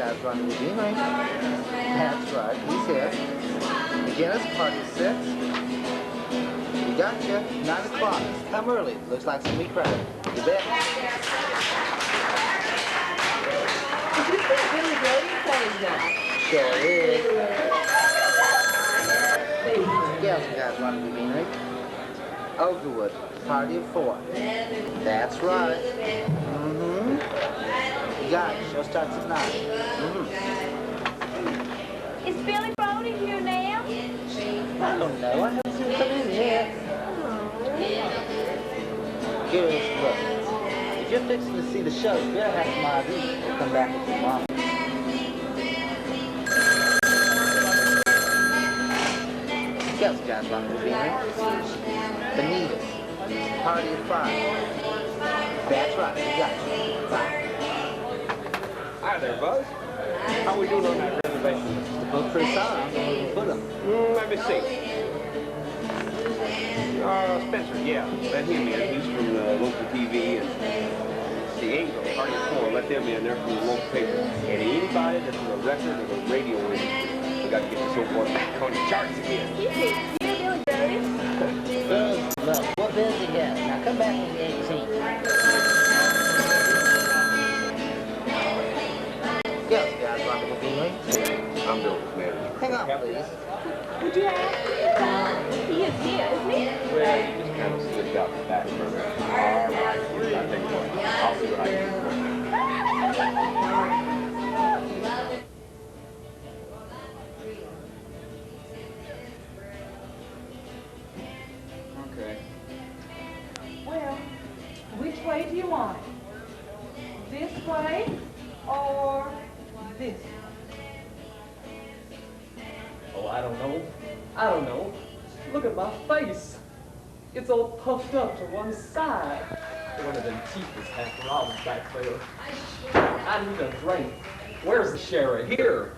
guys run the beginning. That's right, he's here. Beginners, party 6. We got you. 9 o'clock. Come early. Looks like some meat credit. You bet. Did you see Billy Brody playing now? Sure is. Yes, guys run the beginning. Oakwood, party of 4. That's right. Mm-hmm. You got it. Show starts at 9. Mm-hmm. Is Billy Brody here now? I don't know. I haven't seen him come in yet. Girls, look. If you're fixing to see the show, you better have some ID. We'll come back with your mom. Yes, guys, run the beginning. Bonitas, party of 5. That's right, you got you. 5. Hi there, Buzz. How we doing on that reservation? The book for a song, where we put them. Let me see. Spencer, yeah. Let him in. He's from the local TV. And the Angel, party of 4, let them in. They're from the local paper. And anybody that's from a record or a radio industry, we got to get the so-called back on the charts again. You see, Billy Brody? Look, what bills you got? Now come back on the 18th. Yes, guys, run the beginning. I'm Bill's manager. Hang on, please. Would you ask him? He is here, isn't he? Well, he just kind of slipped out the back for me. All right, I think I'll see what I can do. Okay. Well, which way do you want it? This way or this way? Oh, I don't know. I don't know. Look at my face. It's all puffed up to one side. One of them teeth is half robbed back there. I need a drink. Where's the sherry? Here.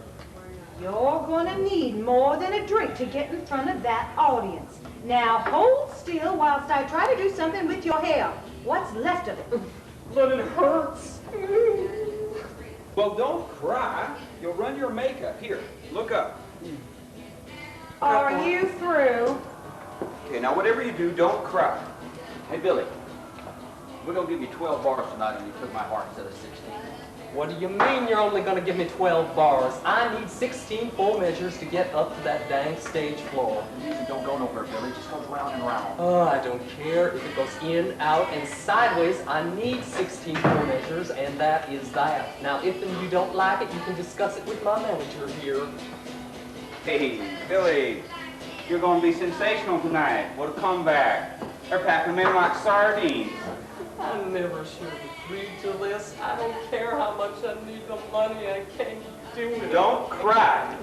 You're gonna need more than a drink to get in front of that audience. Now hold still whilst I try to do something with your hair. What's left of it? But it hurts. Well, don't cry. You'll run your makeup. Here, look up. Are you through? Okay, now whatever you do, don't cry. Hey, Billy, we're going to give you 12 bars tonight and you took my heart instead of 16. What do you mean you're only going to give me 12 bars? I need 16 full measures to get up to that dang stage floor. Music don't go nowhere, Billy. It just goes round and round. Oh, I don't care if it goes in, out, and sideways. I need 16 full measures, and that is that. Now, if you don't like it, you can discuss it with my manager here. Hey, Billy, you're going to be sensational tonight. What a comeback. They're packing them in like sardines. I never should have agreed to this. I don't care how much I need the money. I can't do it. Don't cry.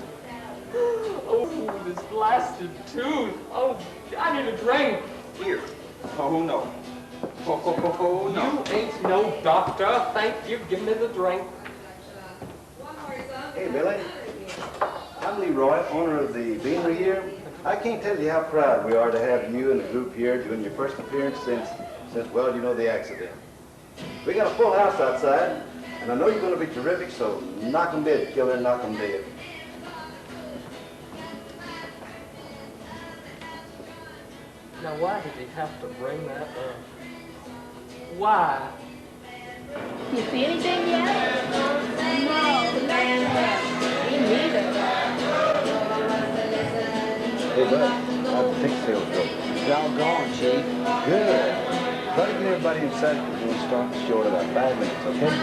Oh, this blasted tooth. Oh, I need a drink. Here. Oh, no. Oh, no. You ain't no doctor. Thank you. Give me the drink. Hey, Billy. I'm Leroy, owner of the Beanery here. I can't tell you how proud we are to have you and the group here doing your first appearance since, well, you know, the accident. We got a full house outside, and I know you're going to be terrific, so knock 'em dead, killer, knock 'em dead. Now, why did he have to bring that up? Why? You see anything yet? No, nothing yet. Me neither. Hey, bud, how's the ticket sales go? It's all gone, Chief. Good. Try to get everybody inside because we'll start the show in about 5 minutes, okay?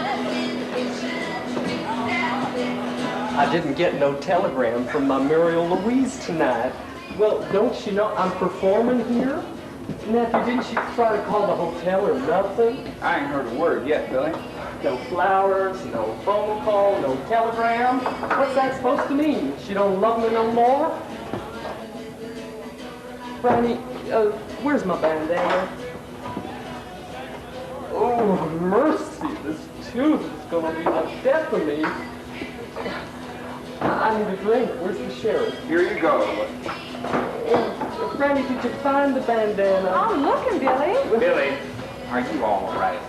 I didn't get no telegram from my Muriel Louise tonight. Well, don't you know I'm performing here? Nephew, didn't you try to call the hotel or nothing? I ain't heard a word yet, Billy. No flowers, no phone call, no telegram. What's that supposed to mean? She don't love me no more? Franny, where's my bandana? Oh, mercy, this tooth is gonna be the death of me. I need a drink. Where's the sheriff? Here you go. Franny, did you find the bandana? I'm looking, Billy. Billy, are you all right?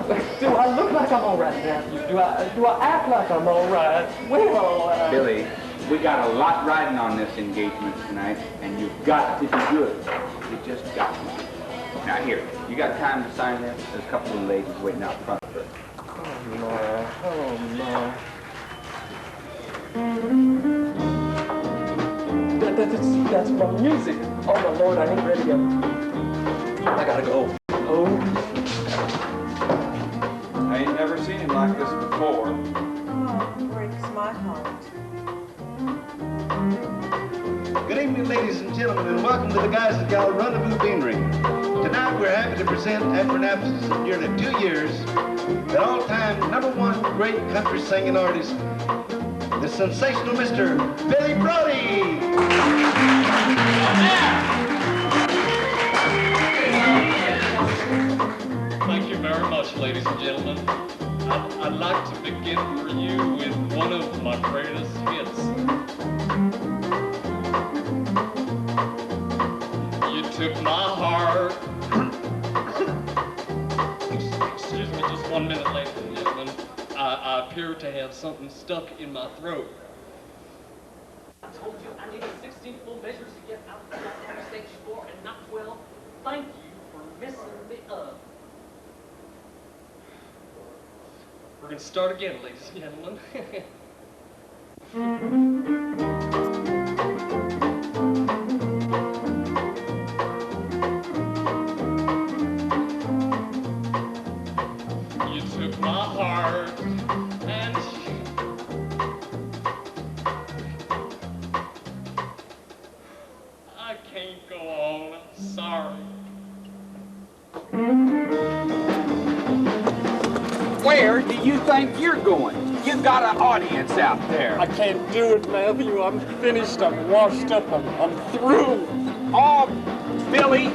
Do I look like I'm all right, Matthew? Do I act like I'm all right? Well, Billy, we got a lot riding on this engagement tonight, and you've got to do good. You just got to. Now here, you got time to sign this? There's a couple of ladies waiting out front for it. Oh, no. Oh, no. That's my music. Oh, my Lord, I ain't ready yet. I gotta go. Oh. I ain't never seen him like this before. Oh, it breaks my heart. Good evening, ladies and gentlemen, and welcome to the Guys Guild Rendezvous Beanery. Tonight, we're happy to present, after an absence of nearly 2 years, the all-time #1 great country singing artist, the sensational Mr. Billy Brody. Thank you very much, ladies and gentlemen. I'd like to begin for you with one of my greatest hits. You took my heart. Excuse me just 1 minute, ladies and gentlemen. I appear to have something stuck in my throat. I told you I needed 16 full measures to get out of that stage 4 and not 12. Thank you for messing me up. We're going to start again, ladies and gentlemen. You took my heart and I can't go on. Sorry. Where do you think you're going? You got an audience out there. I can't do it, Matthew. I'm finished. I'm washed up. I'm through. Oh, Billy.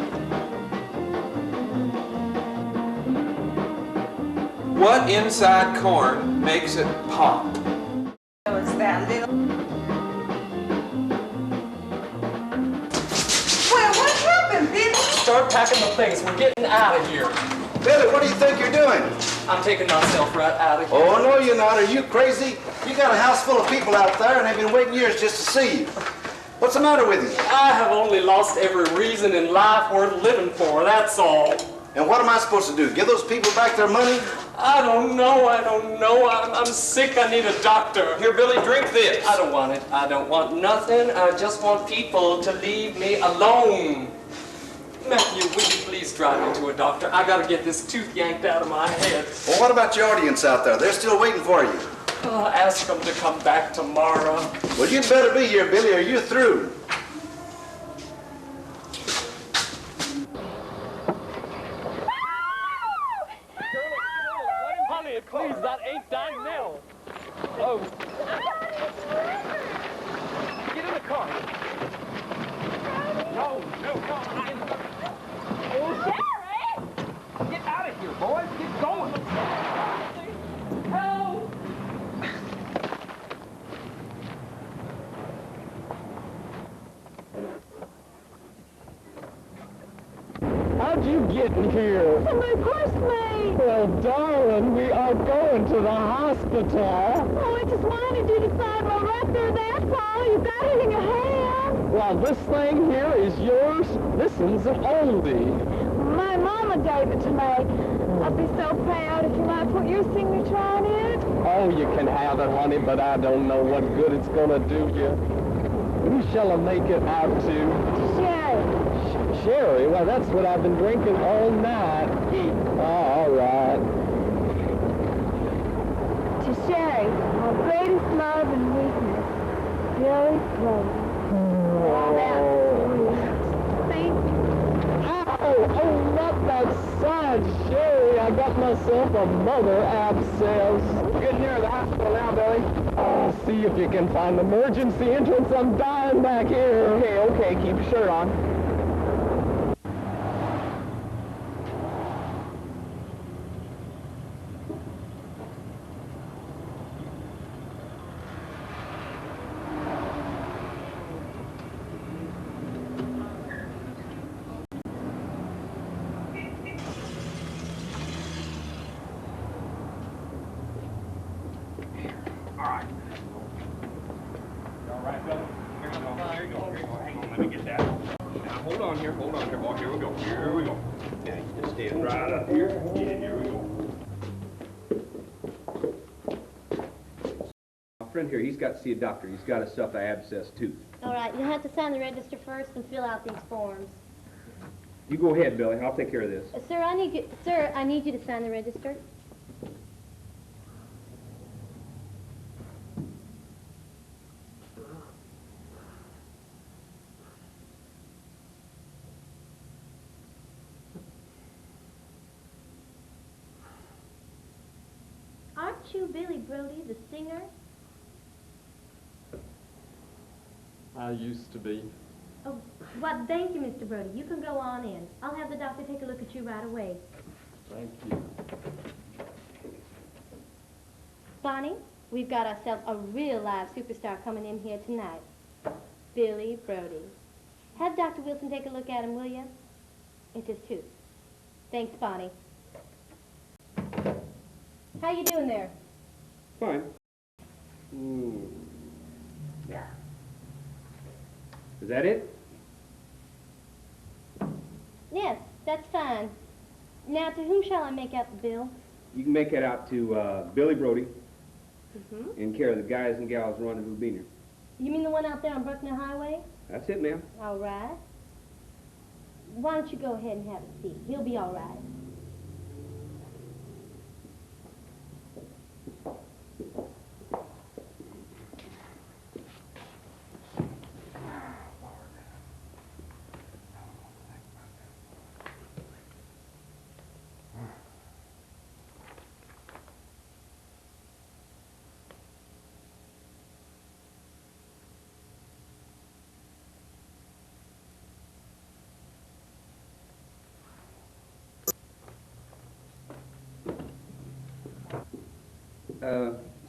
What inside corn makes it pop? It's that little... Well, what happened, Billy? Start packing the things. We're getting out of here. Billy, what do you think you're doing? I'm taking myself right out of here. Oh, no, you're not. Are you crazy? You got a house full of people out there, and they've been waiting years just to see you. What's the matter with you? I have only lost every reason in life worth living for, that's all. And what am I supposed to do? Give those people back their money? I don't know. I'm sick. I need a doctor. Here, Billy, drink this. I don't want it. I don't want nothing. I just want people to leave me alone. Matthew, will you please drive me to a doctor? I gotta get this tooth yanked out of my head. Well, what about your audience out there? They're still waiting for you. Ask them to come back tomorrow. Well, you'd better be here, Billy, or you're through. Honey, please, that ain't dying now. Oh. Get in the car. No, come on. Oh, Sherry! Get out of here, boys. Get going. Help! How'd you get in here? Somebody pushed me. Well, darling, we are going to the hospital. Oh, I just wanted you to decide my record, that's all. You got it in your hand. Well, this thing here is yours. This one's an oldie. My mama gave it to me. I'd be so proud if you might put your signature on it. Oh, you can have it, honey, but I don't know what good it's gonna do you. Who shall I make it out to? Sherry. Sherry? Well, that's what I've been drinking all night. Oh, all right. To Sherry, my greatest love and weakness, Billy Brody. Thank you. Oh, not that side, Sherry. I got myself a mother abscess. We're getting near the hospital now, Billy. Oh, see if you can find the emergency entrance. I'm dying back here. Okay, keep your shirt on. hold on here, boy. Here we go. Now, you just stand right up here. Yeah, here we go. My friend here, he's got to see a doctor. He's got a stuffed abscess tooth. All right, you'll have to sign the register first and fill out these forms. You go ahead, Billy. I'll take care of this. Sir, I need you to sign the register. Aren't you Billy Brody, the singer? I used to be. Oh, well, thank you, Mr. Brody. You can go on in. I'll have the doctor take a look at you right away. Thank you. Bonnie, we've got ourselves a real live superstar coming in here tonight. Billy Brody. Have Dr. Wilson take a look at him, will you? It's his tooth. Thanks, Bonnie. How you doing there? Fine. Ooh. Yeah. Is that it? Yes, that's fine. Now, to whom shall I make out the bill? You can make that out to Billy Brody Mm-hmm. in care of the Guys and Gals Rendezvous Beaner. You mean the one out there on Bruckner Highway? That's it, ma'am. All right. Why don't you go ahead and have a seat? He'll be all right.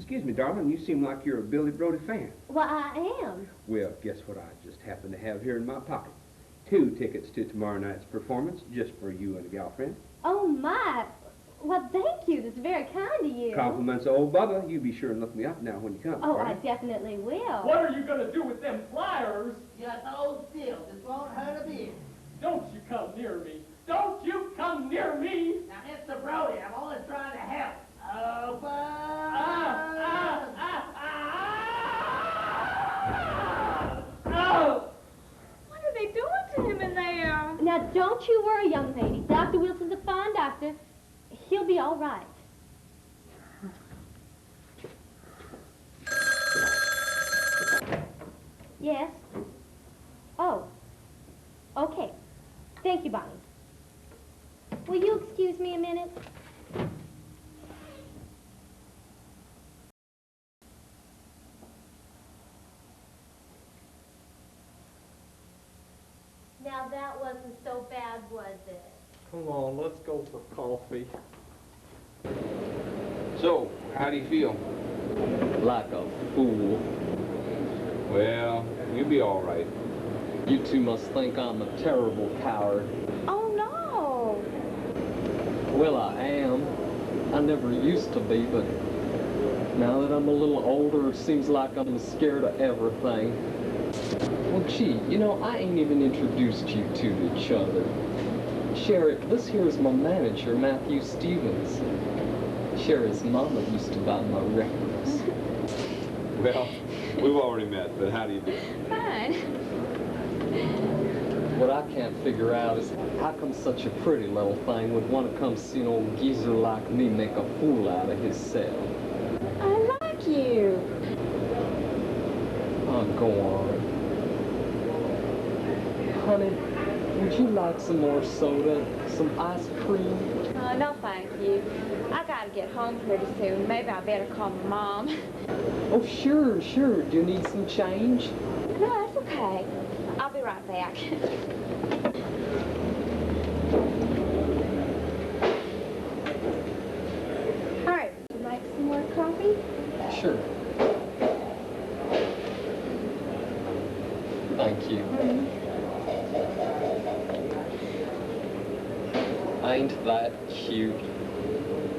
Excuse me, darling, you seem like you're a Billy Brody fan. Well, I am. Well, guess what I just happen to have here in my pocket? 2 tickets to tomorrow night's performance, just for you and a gal friend. Oh, my. Well, thank you. That's very kind of you. Compliments of old Bubba. You be sure and look me up now when you come. Oh, all I right? definitely will. What are you going to do with them flyers? Just hold still. This won't hurt a bit. Don't you come near me. Don't you come near me. Now, Mr. Brody, I'm only trying to help. Open. Oh! What are they doing to him in there? Now, don't you worry, young lady. Dr. Wilson's a fine doctor. He'll be all right. Yes? Oh. Okay. Thank you, Bonnie. Will you excuse me a minute? Now, that wasn't so bad, was it? Come on, let's go for coffee. So, how do you feel? Like a fool. Well, you'll be all right. You two must think I'm a terrible coward. Oh, no. Well, I am. I never used to be, but now that I'm a little older, it seems like I'm scared of everything. Well, gee, you know, I ain't even introduced you to each other. Sherry, this here is my manager, Matthew Stevens. Sherry's mama used to buy my records. Well, we've already met, but how do you do? Fine. What I can't figure out is how come such a pretty little thing would want to come see an old geezer like me make a fool out of himself. I like you. Oh, go on. Honey, would you like some more soda? Some ice cream? No, thank you. I gotta get home pretty soon. Maybe I better call my mom. Oh, sure, sure. Do you need some change? No, that's okay. I'll be right back. All right, would you like some more coffee? Sure. Thank you. Ain't that cute?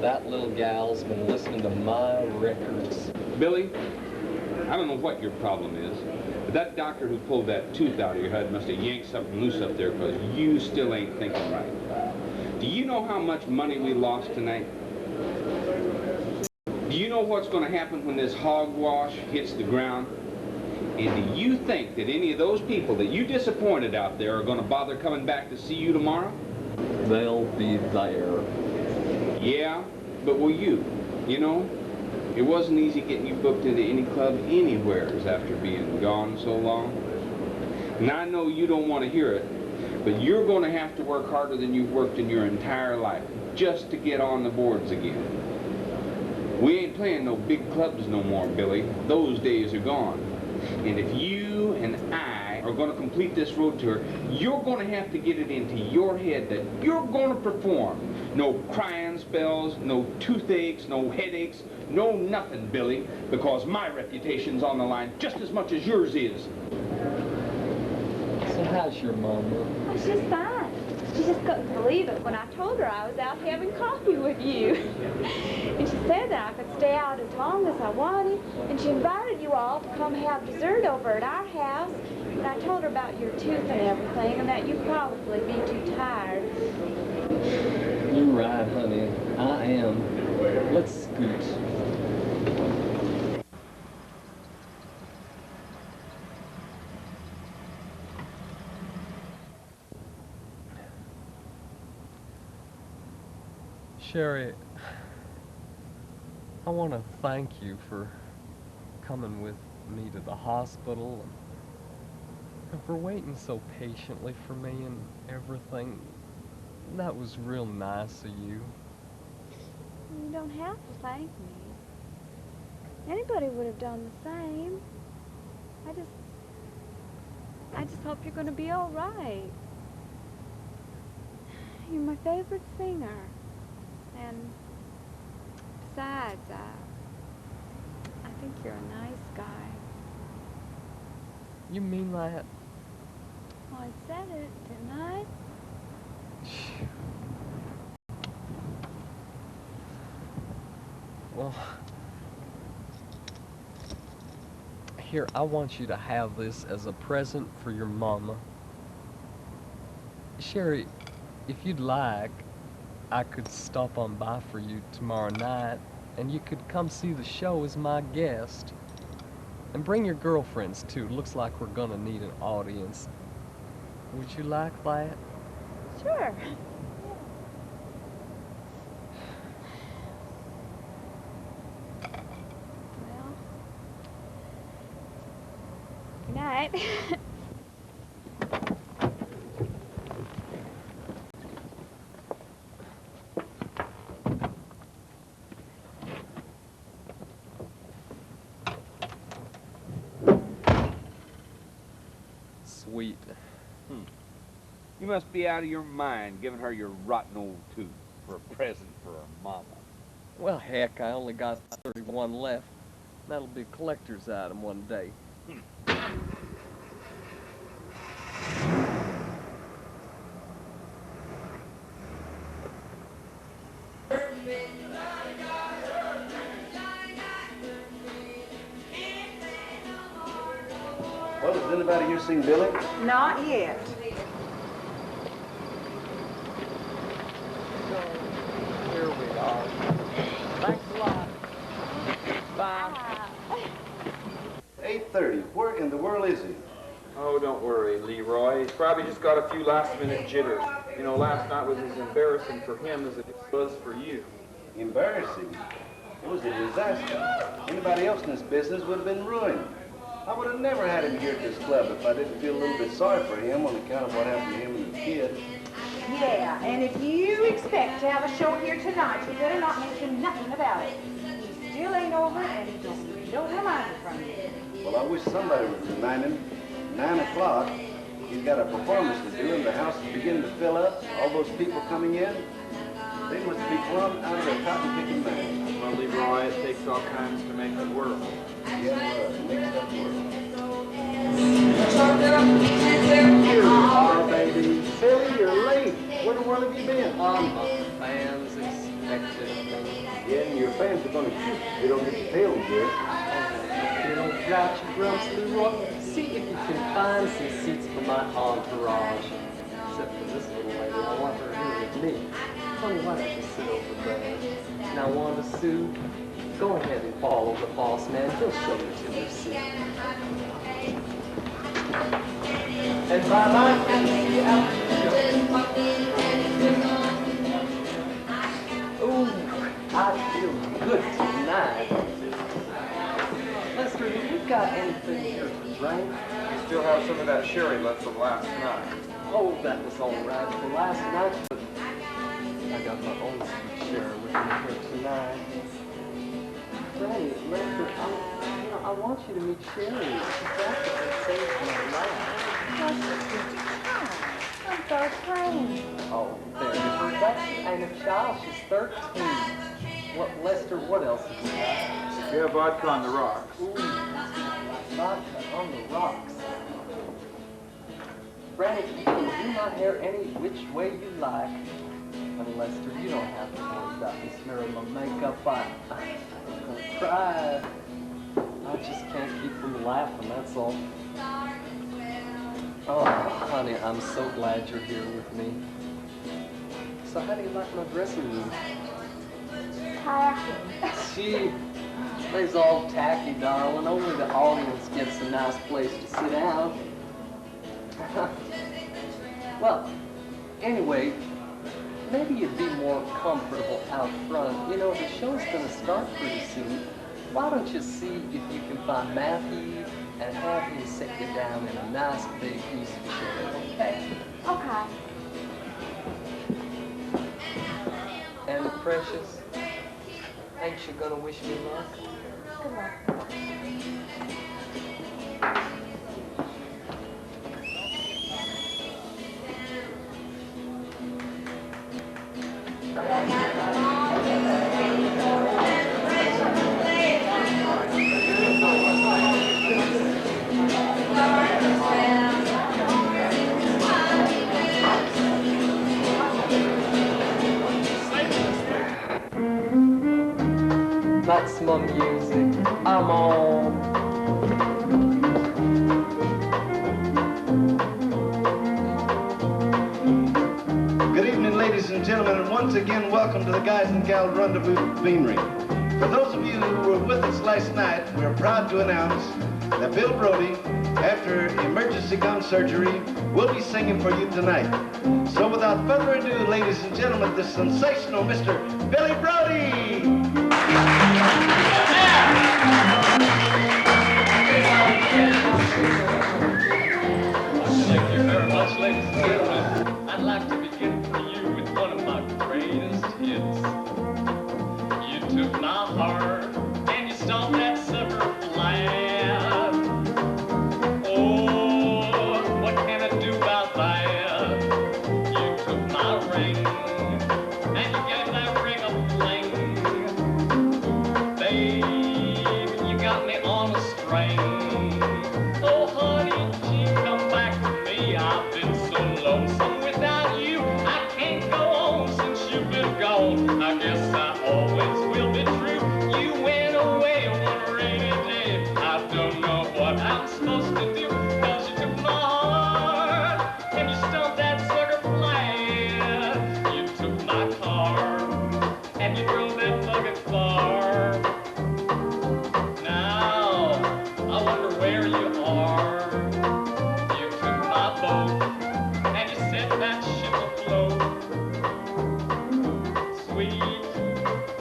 That little gal's been listening to my records. Billy, I don't know what your problem is, but that doctor who pulled that tooth out of your head must have yanked something loose up there because you still ain't thinking right. Do you know how much money we lost tonight? Do you know what's going to happen when this hogwash hits the ground? And do you think that any of those people that you disappointed out there are going to bother coming back to see you tomorrow? They'll be there. Yeah, but will you? You know, it wasn't easy getting you booked into any club anywheres after being gone so long. And I know you don't want to hear it, but you're going to have to work harder than you've worked in your entire life just to get on the boards again. We ain't playing no big clubs no more, Billy. Those days are gone. And if you and I are going to complete this road tour, you're going to have to get it into your head that you're going to perform. No crying spells, no toothaches, no headaches, no nothing, Billy, because my reputation's on the line just as much as yours is. So how's your mama? Oh, she's fine. She just couldn't believe it when I told her I was out having coffee with you. And she said that I could stay out as long as I wanted. And she invited you all to come have dessert over at our house. And I told her about your tooth and everything, and that you'd probably be too tired. You're right, honey. I am. Let's scoot. Sherry, I want to thank you for coming with me to the hospital and for waiting so patiently for me and everything. That was real nice of you. You don't have to thank me. Anybody would have done the same. I just hope you're going to be all right. You're my favorite singer. And besides, I think you're a nice guy. You mean that? Well, I said it, didn't I? Well, here, I want you to have this as a present for your mama. Sherry, if you'd like, I could stop on by for you tomorrow night, and you could come see the show as my guest. And bring your girlfriends, too. Looks like we're gonna need an audience. Would you like that? Sure. Well, good night. Sweet. You must be out of your mind giving her your rotten old tooth for a present for her mama. Well, heck, I only got 31 left. That'll be a collector's item one day. Well, has anybody here seen Billy? Not yet. Here we are. Thanks a lot. Bye. 8:30. Where in the world is he? Oh, don't worry, Leroy. He's probably just got a few last-minute jitters. You know, last night was as embarrassing for him as it was for you. Embarrassing? It was a disaster. Anybody else in this business would have been ruined. I would have never had him here at this club if I didn't feel a little bit sorry for him on account of what happened to him and the kid. Yeah, and if you expect to have a show here tonight, you better not mention nothing about it. He still ain't over, and he don't remind me from you. Well, I wish somebody would remind him. 9 o'clock, he's got a performance to do, and the house is beginning to fill up. All those people coming in, they must be plumb out of their cotton-picking mind. Well, Leroy, it takes all kinds to make the world. Yeah, mixed up world. Here you are, baby. Billy, you're late. Where the world have you been? The fans expected. Yeah, and your fans are going to shoot. They don't get to tell them, dear. You know, grouchy grumps, Leroy. See if you can find some seats for my entourage. Except for this little lady, I want her here with me. Honey, why don't you sit over there? Now, Wanda Sue, go ahead and follow the boss man. He'll show you to your seat. And by my can see you out the show. Ooh, I feel good tonight. Lester, have you got anything here to drink? We still have some of that sherry left from last night. Oh, that was all right for last night, but I got my own sweet sherry with me here tonight. Granny, Lester, I want you to meet Sherry. She's actually saved my life. I'm so plain. Oh, there you go. That ain't a child. She's 13. What, Lester, what else have you got? We have vodka on the rocks. Ooh, vodka on the rocks. Granny, you can do my hair any which way you like. And Lester, you don't have to worry about me smearing my makeup. I'm gonna cry. I just can't keep from laughing, that's all. Oh, honey, I'm so glad you're here with me. So how do you like my dressing room? Tacky. Gee, they's all tacky, darling. Only the audience gets a nice place to sit down. Well, anyway, maybe you'd be more comfortable out front. You know, the show's gonna start pretty soon. Why don't you see if you can find Matthew and have him sit you down in a nice big easy chair, okay? Okay. And Precious, ain't you gonna wish me luck? Good luck. That's my music. I'm on. Good evening, ladies and gentlemen, and once again, welcome to the Guys and Gals Rendezvous Beanery. For those of you who were with us last night, we're proud to announce that Bill Brody, after emergency gum surgery, will be singing for you tonight. So without further ado, ladies and gentlemen, the sensational Mr. Billy Brody! Thank you very much, ladies and gentlemen. I'd like to begin for you with one of my greatest hits. You took my heart and you stomped that sucker flat. Oh, what can I do about that? You took my ring and you gave that ring a fling. Babe, you got me on a string. Oh, honey, gee, come back to me. I've been so lonesome without you. I can't go on since you've been gone. I guess I always will be true. You went away one rainy day. I don't know what I'm supposed to do, 'cause you took my heart and you stumped that sucker flat. You took my car and you drove that bucket far. Now, I wonder where you are. You took my boat and you set that ship afloat. Sweet,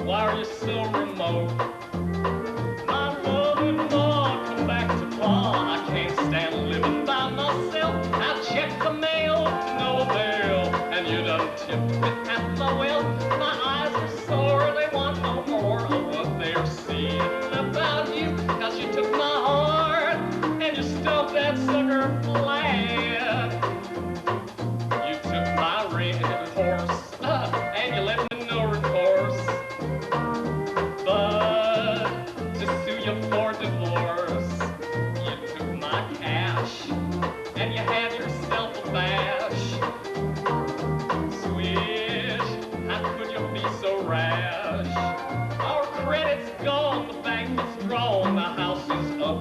why are you so remote? My loving Lord, come back to Pa. I can't stand living by myself. I've checked the mail to no avail, and you done tipped with half my wealth. My eyes are sore, they want no more of what they're seeing about you, 'cause you took my heart and you stumped that sucker flat. You took my ring, of course, and you left me no recourse but to sue you for divorce. You took my cash and you had yourself a bash. Swish, how could you be so rash? Our credit's gone, the bank is drawn, the house is up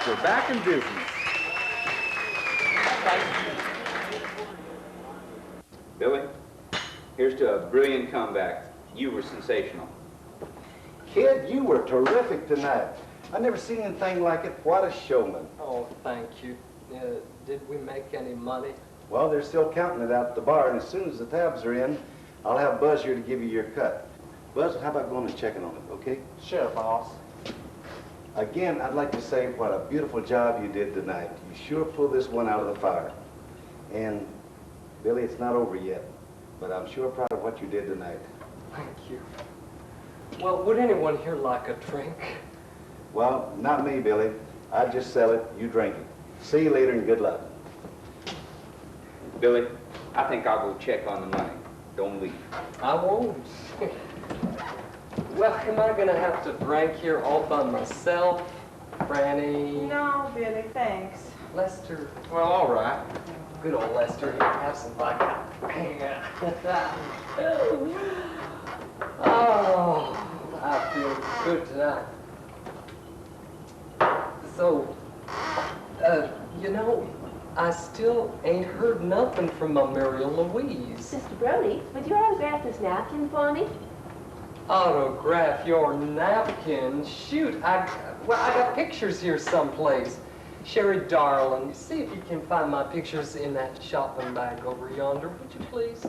We're back in business. Billy, here's to a brilliant comeback. You were sensational. Kid, you were terrific tonight. I never seen anything like it. What a showman. Oh, thank you. Did we make any money? Well, they're still counting it out at the bar, and as soon as the tabs are in, I'll have Buzz here to give you your cut. Buzz, how about going and checking on it, okay? Sure, boss. Again, I'd like to say what a beautiful job you did tonight. You sure pulled this one out of the fire. And, Billy, it's not over yet, but I'm sure proud of what you did tonight. Thank you. Well, would anyone here like a drink? Well, not me, Billy. I'd just sell it, you drink it. See you later and good luck. Billy, I think I'll go check on the money. Don't leave. I won't. Well, am I gonna have to drink here all by myself? Franny? No, Billy, thanks. Lester? Well, all right. Good old Lester. Here, have some vodka. Oh, I feel good tonight. So, you know, I still ain't heard nothing from my Muriel Louise. Mr. Brody, would you autograph this napkin for me? Autograph your napkin? Shoot, I got pictures here someplace. Sherry darling, see if you can find my pictures in that shopping bag over yonder, would you please?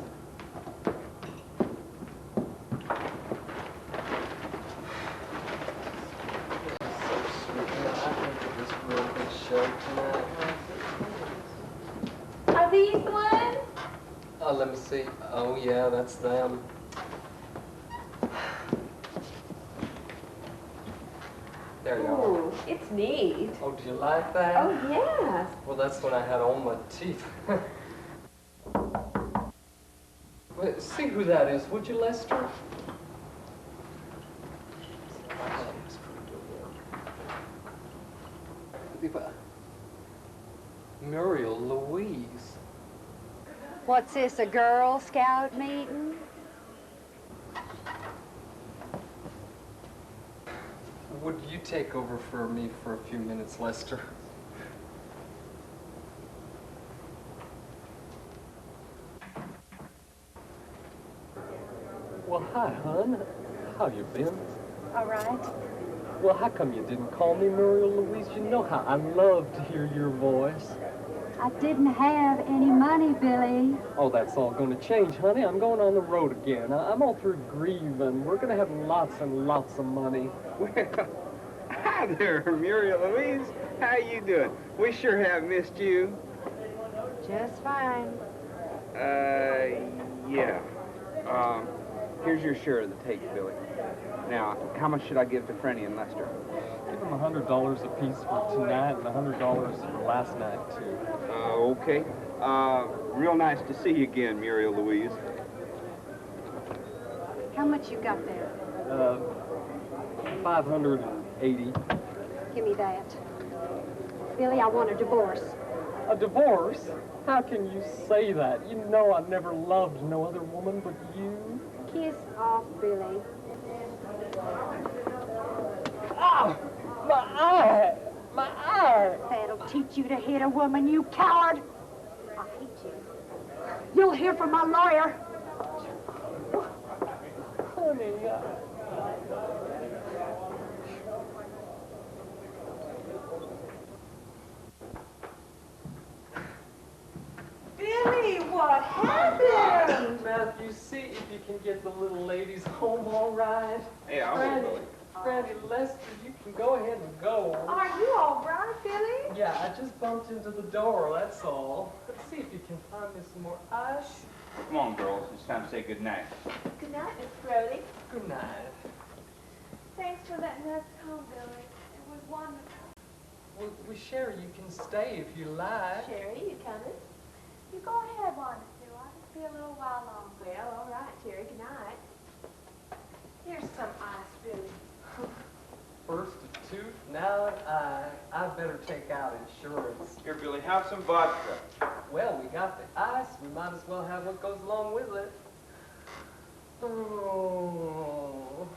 Are these the ones? Let me see. Oh, yeah, that's them. There you are. Ooh, it's neat. Oh, do you like that? Oh, yes. Well, that's when I had all my teeth. Wait, see who that is, would you, Lester? Muriel Louise. What's this, a Girl Scout meeting? Would you take over for me for a few minutes, Lester? Well, hi, hon. How you been? All right. Well, how come you didn't call me Muriel Louise? You know how I love to hear your voice. I didn't have any money, Billy. Oh, that's all going to change, honey. I'm going on the road again. I'm all through grieving. We're going to have lots and lots of money. Well, hi there, Muriel Louise. How you doing? We sure have missed you. Just fine. Yeah. Here's your share of the take, Billy. Now, how much should I give to Franny and Lester? Give them $100 apiece for tonight and $100 for last night, too. Okay. Real nice to see you again, Muriel Louise. How much you got there? 580. Give me that. Billy, I want a divorce. A divorce? How can you say that? You know I never loved no other woman but you. Kiss off, Billy. Ah! My eye! My eye! That'll teach you to hit a woman, you coward! I hate you. You'll hear from my lawyer. Honey, Billy, what happened? Matthew, see if you can get the little ladies home all right. Yeah, I'll go, Billy. Franny, Lester, you can go ahead and go. Are you all right, Billy? Yeah, I just bumped into the door, that's all. Let's see if you can find me some more ice. Come on, girls. It's time to say goodnight. Good night, Miss Brody. Good night. Thanks for letting us come, Billy. It was wonderful. Well, Sherry, you can stay if you like. Sherry, you coming? You go ahead, Wanda Sue. I'll just be a little while longer. Well, all right, Sherry. Good night. Here's some ice, Billy. First a tooth, now an eye. I better take out insurance. Here, Billy, have some vodka. Well, we got the ice. We might as well have what goes along with it. Oh.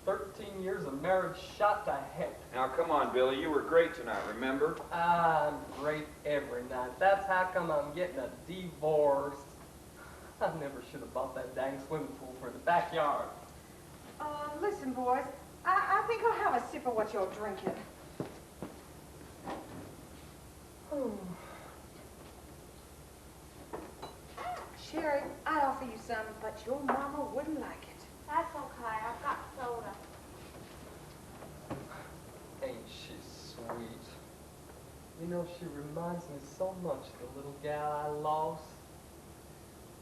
13 years of marriage shot to heck. Now, come on, Billy. You were great tonight, remember? I'm great every night. That's how come I'm getting a divorce. I never should have bought that dang swimming pool for the backyard. Listen, boys, I think I'll have a sip of what you're drinking. Sherry, I'd offer you some, but your mama wouldn't like it. That's okay. I've got soda. Ain't she sweet? You know, she reminds me so much of the little gal I lost.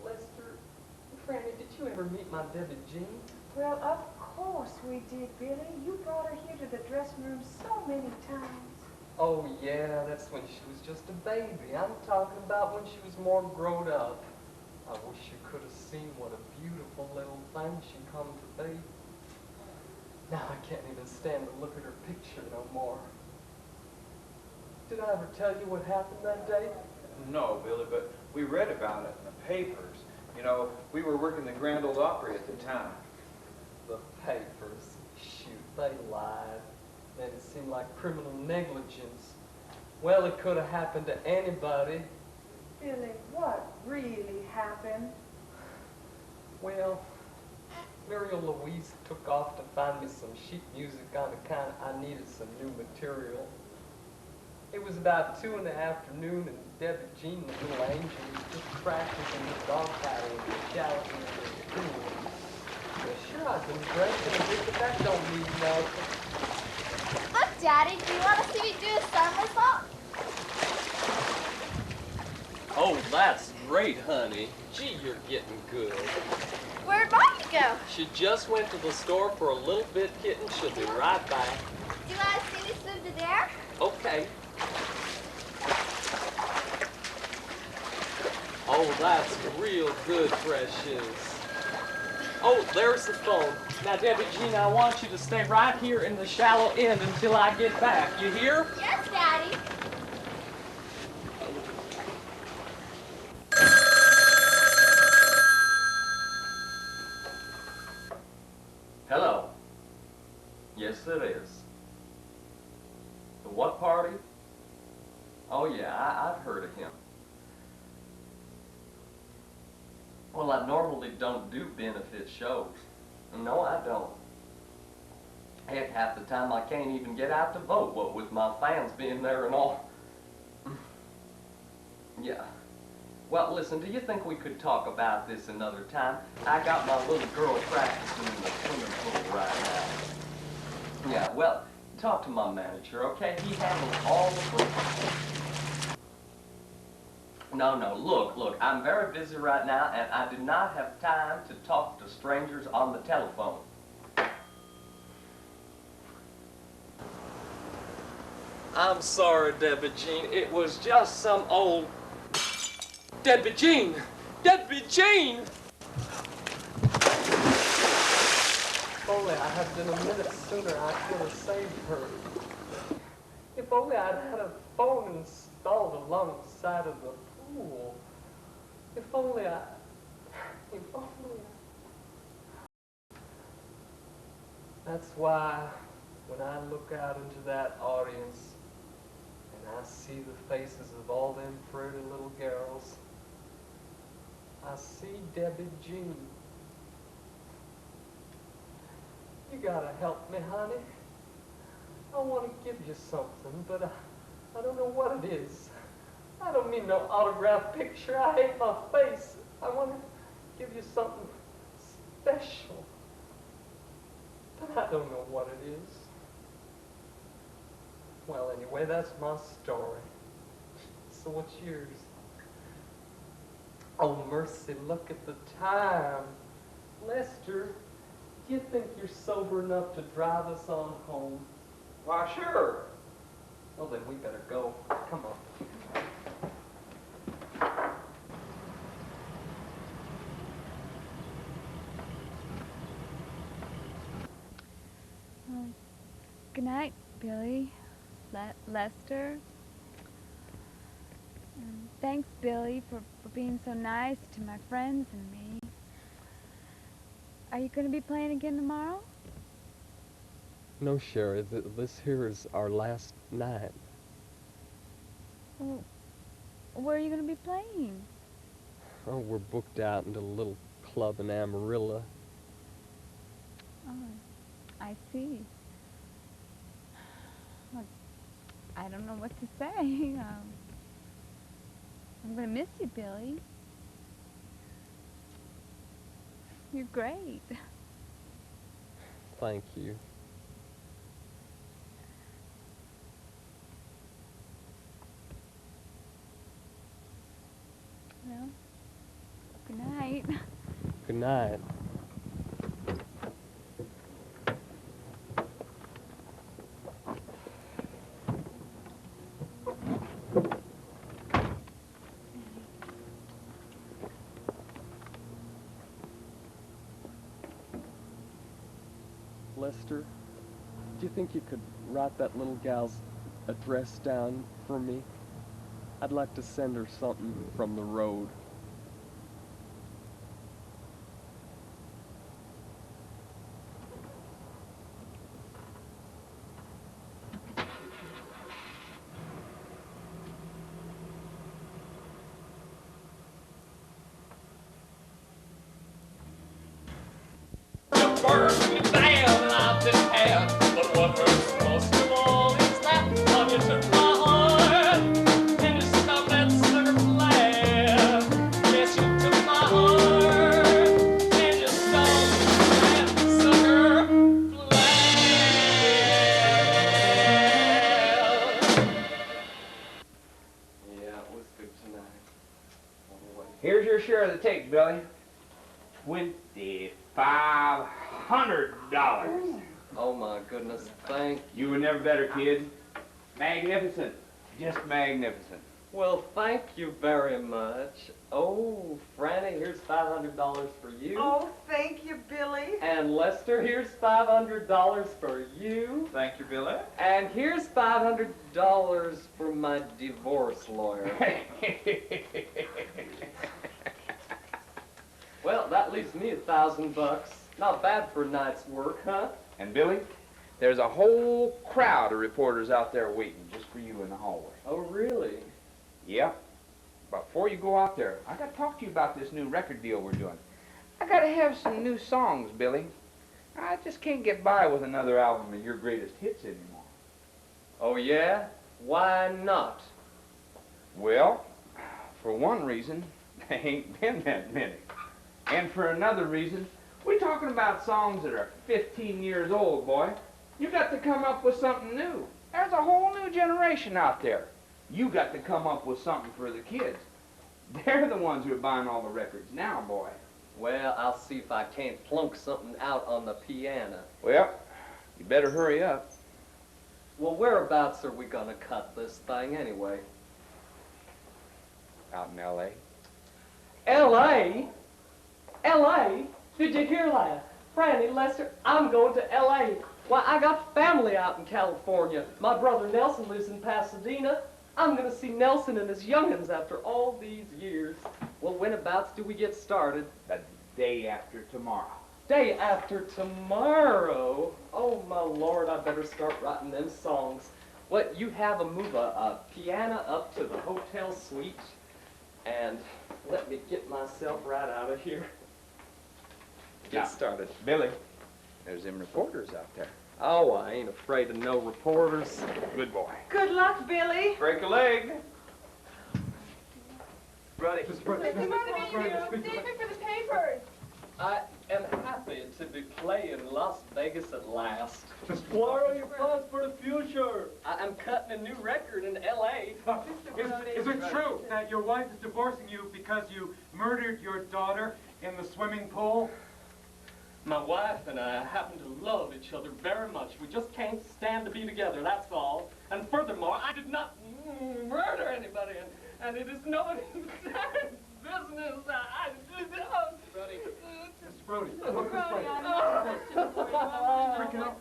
Lester, Franny, did you ever meet my Debbie Jean? Well, of course we did, Billy. You brought her here to the dressing room so many times. Oh, yeah, that's when she was just a baby. I'm talking about when she was more grown up. I wish you could have seen what a beautiful little thing she come to be. Now I can't even stand to look at her picture no more. Did I ever tell you what happened that day? No, Billy, but we read about it in the papers. You know, we were working the Grand Ole Opry at the time. The papers. Shoot, they lied. Made it seem like criminal negligence. Well, it could have happened to anybody. Billy, what really happened? Well, Muriel Louise took off to find me some sheet music on account I needed some new material. It was about 2 in the afternoon, and Debbie Jean, the little angel, was just practicing the dog paddle in the shallow end of the pool. Well, sure, I've been drinking a bit, but that don't mean nothing. Look, Daddy, do you want to see me do a somersault? Oh, that's great, honey. Gee, you're getting good. Where'd Mommy go? She just went to the store for a little bit, kitten. She'll be right back. Do you want to see me swim to there? Okay. Oh, that's real good, Precious. Oh, there's the phone. Now, Debbie Jean, I want you to stay right here in the shallow end until I get back. You hear? Yes, Daddy. Hello. Yes, it is. The what party? Oh, yeah, I've heard of him. Well, I normally don't do benefit shows. No, I don't. Heck, half the time I can't even get out to vote, what with my fans being there and all. Yeah. Well, listen, do you think we could talk about this another time? I got my little girl practicing in the swimming pool right now. Yeah, well, talk to my manager, okay? He handles all the bookings. No, look, I'm very busy right now, and I do not have time to talk to strangers on the telephone. I'm sorry, Debbie Jean. It was just some old... Debbie Jean! Debbie Jean! If only I had been a minute sooner, I could have saved her. If only I'd had a phone installed along the side of the pool. If only I... That's why, when I look out into that audience, and I see the faces of all them pretty little girls, I see Debbie Jean. You gotta help me, honey. I want to give you something, but I don't know what it is. I don't mean no autograph picture. I hate my face. I want to give you something special, but I don't know what it is. Well, anyway, that's my story. So what's yours? Oh, mercy, look at the time. Lester, do you think you're sober enough to drive us on home? Why, sure. Well, then we better go. Come on. Good night, Billy. Lester. Thanks, Billy, for being so nice to my friends and me. Are you going to be playing again tomorrow? No, Sherry, this here is our last night. Well, where are you going to be playing? Oh, we're booked out into a little club in Amarillo. Oh, I see. Well, I don't know what to say. I'm going to miss you, Billy. You're great. Thank you. Well, good night. Good night. Lester, do you think you could write that little gal's address down for me? I'd like to send her something from the road. Here's your share of the take, Billy. $2,500. Oh my goodness, thank You were never better, kid. Magnificent. Just magnificent. Well, thank you very much. Oh, Franny, here's $500 for you. Oh, thank you, Billy. And Lester, here's $500 for you. Thank you, Billy. And here's $500 for my divorce lawyer. Well, that leaves me $1,000. Not bad for a night's work, huh? And Billy, there's a whole crowd of reporters out there waiting just for you in the hallway. Oh, really? Yep. But before you go out there, I got to talk to you about this new record deal we're doing. I got to have some new songs, Billy. I just can't get by with another album of your greatest hits anymore. Oh, yeah? Why not? Well, for one reason, there ain't been that many. And for another reason, we're talking about songs that are 15 years old, boy. You got to come up with something new. There's a whole new generation out there. You got to come up with something for the kids. They're the ones who are buying all the records now, boy. Well, I'll see if I can't plunk something out on the piano. Well, you better hurry up. Well, whereabouts are we gonna cut this thing anyway? Out in L.A. L.A.? L.A.? Did you hear that? Franny, Lester, I'm going to L.A. Why, I got family out in California. My brother Nelson lives in Pasadena. I'm gonna see Nelson and his young'uns after all these years. Well, whenabouts do we get started? The day after tomorrow. Day after tomorrow? Oh, my Lord, I better start writing them songs. What, you have move a piano up to the hotel suite, and let me get myself right out of here. Get started. Billy, there's them reporters out there. Oh, I ain't afraid of no reporters. Good boy. Good luck, Billy. Break a leg. Brody. Save me for the papers. I am happy to be playing Las Vegas at last. What are your plans for the future? I am cutting a new record in L.A. Is it true that your wife is divorcing you because you murdered your daughter in the swimming pool? My wife and I happen to love each other very much. We just can't stand to be together, that's all. And furthermore, I did not murder anybody, and it is nobody's business. Brody. Mr. Brody. Brody, Freaking out.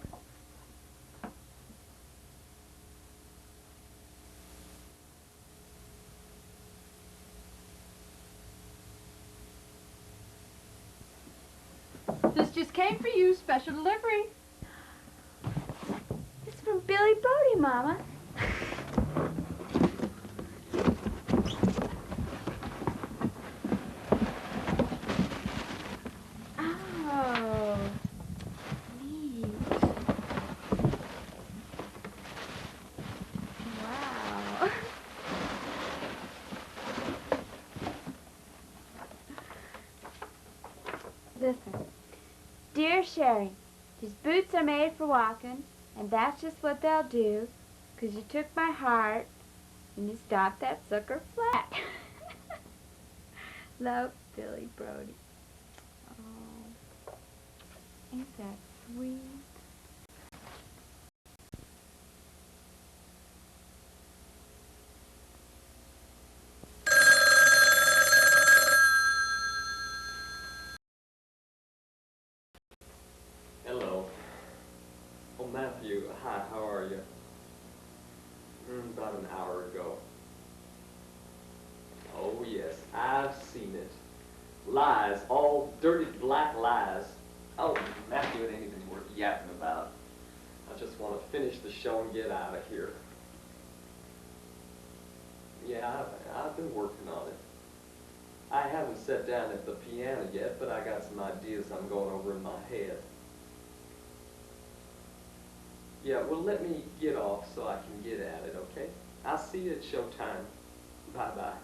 This just came for you, special delivery. from Billy Brody, Mama. Oh, neat. Wow. Listen. Dear Sherry, these boots are made for walking, and that's just what they'll do, 'cause you took my heart and you stopped that sucker flat. Love, Billy Brody. Oh, ain't that sweet? Hello. Oh, Matthew, hi, how are you? About an hour ago. Oh, yes, I've seen it. Lies, all dirty black lies. Oh, Matthew, it ain't even worth yapping about. I just want to finish the show and get out of here. Yeah, I've been working on it. I haven't sat down at the piano yet, but I got some ideas I'm going over in my head. Yeah, well, let me get off so I can get at it, okay? I'll see you at showtime. Bye-bye.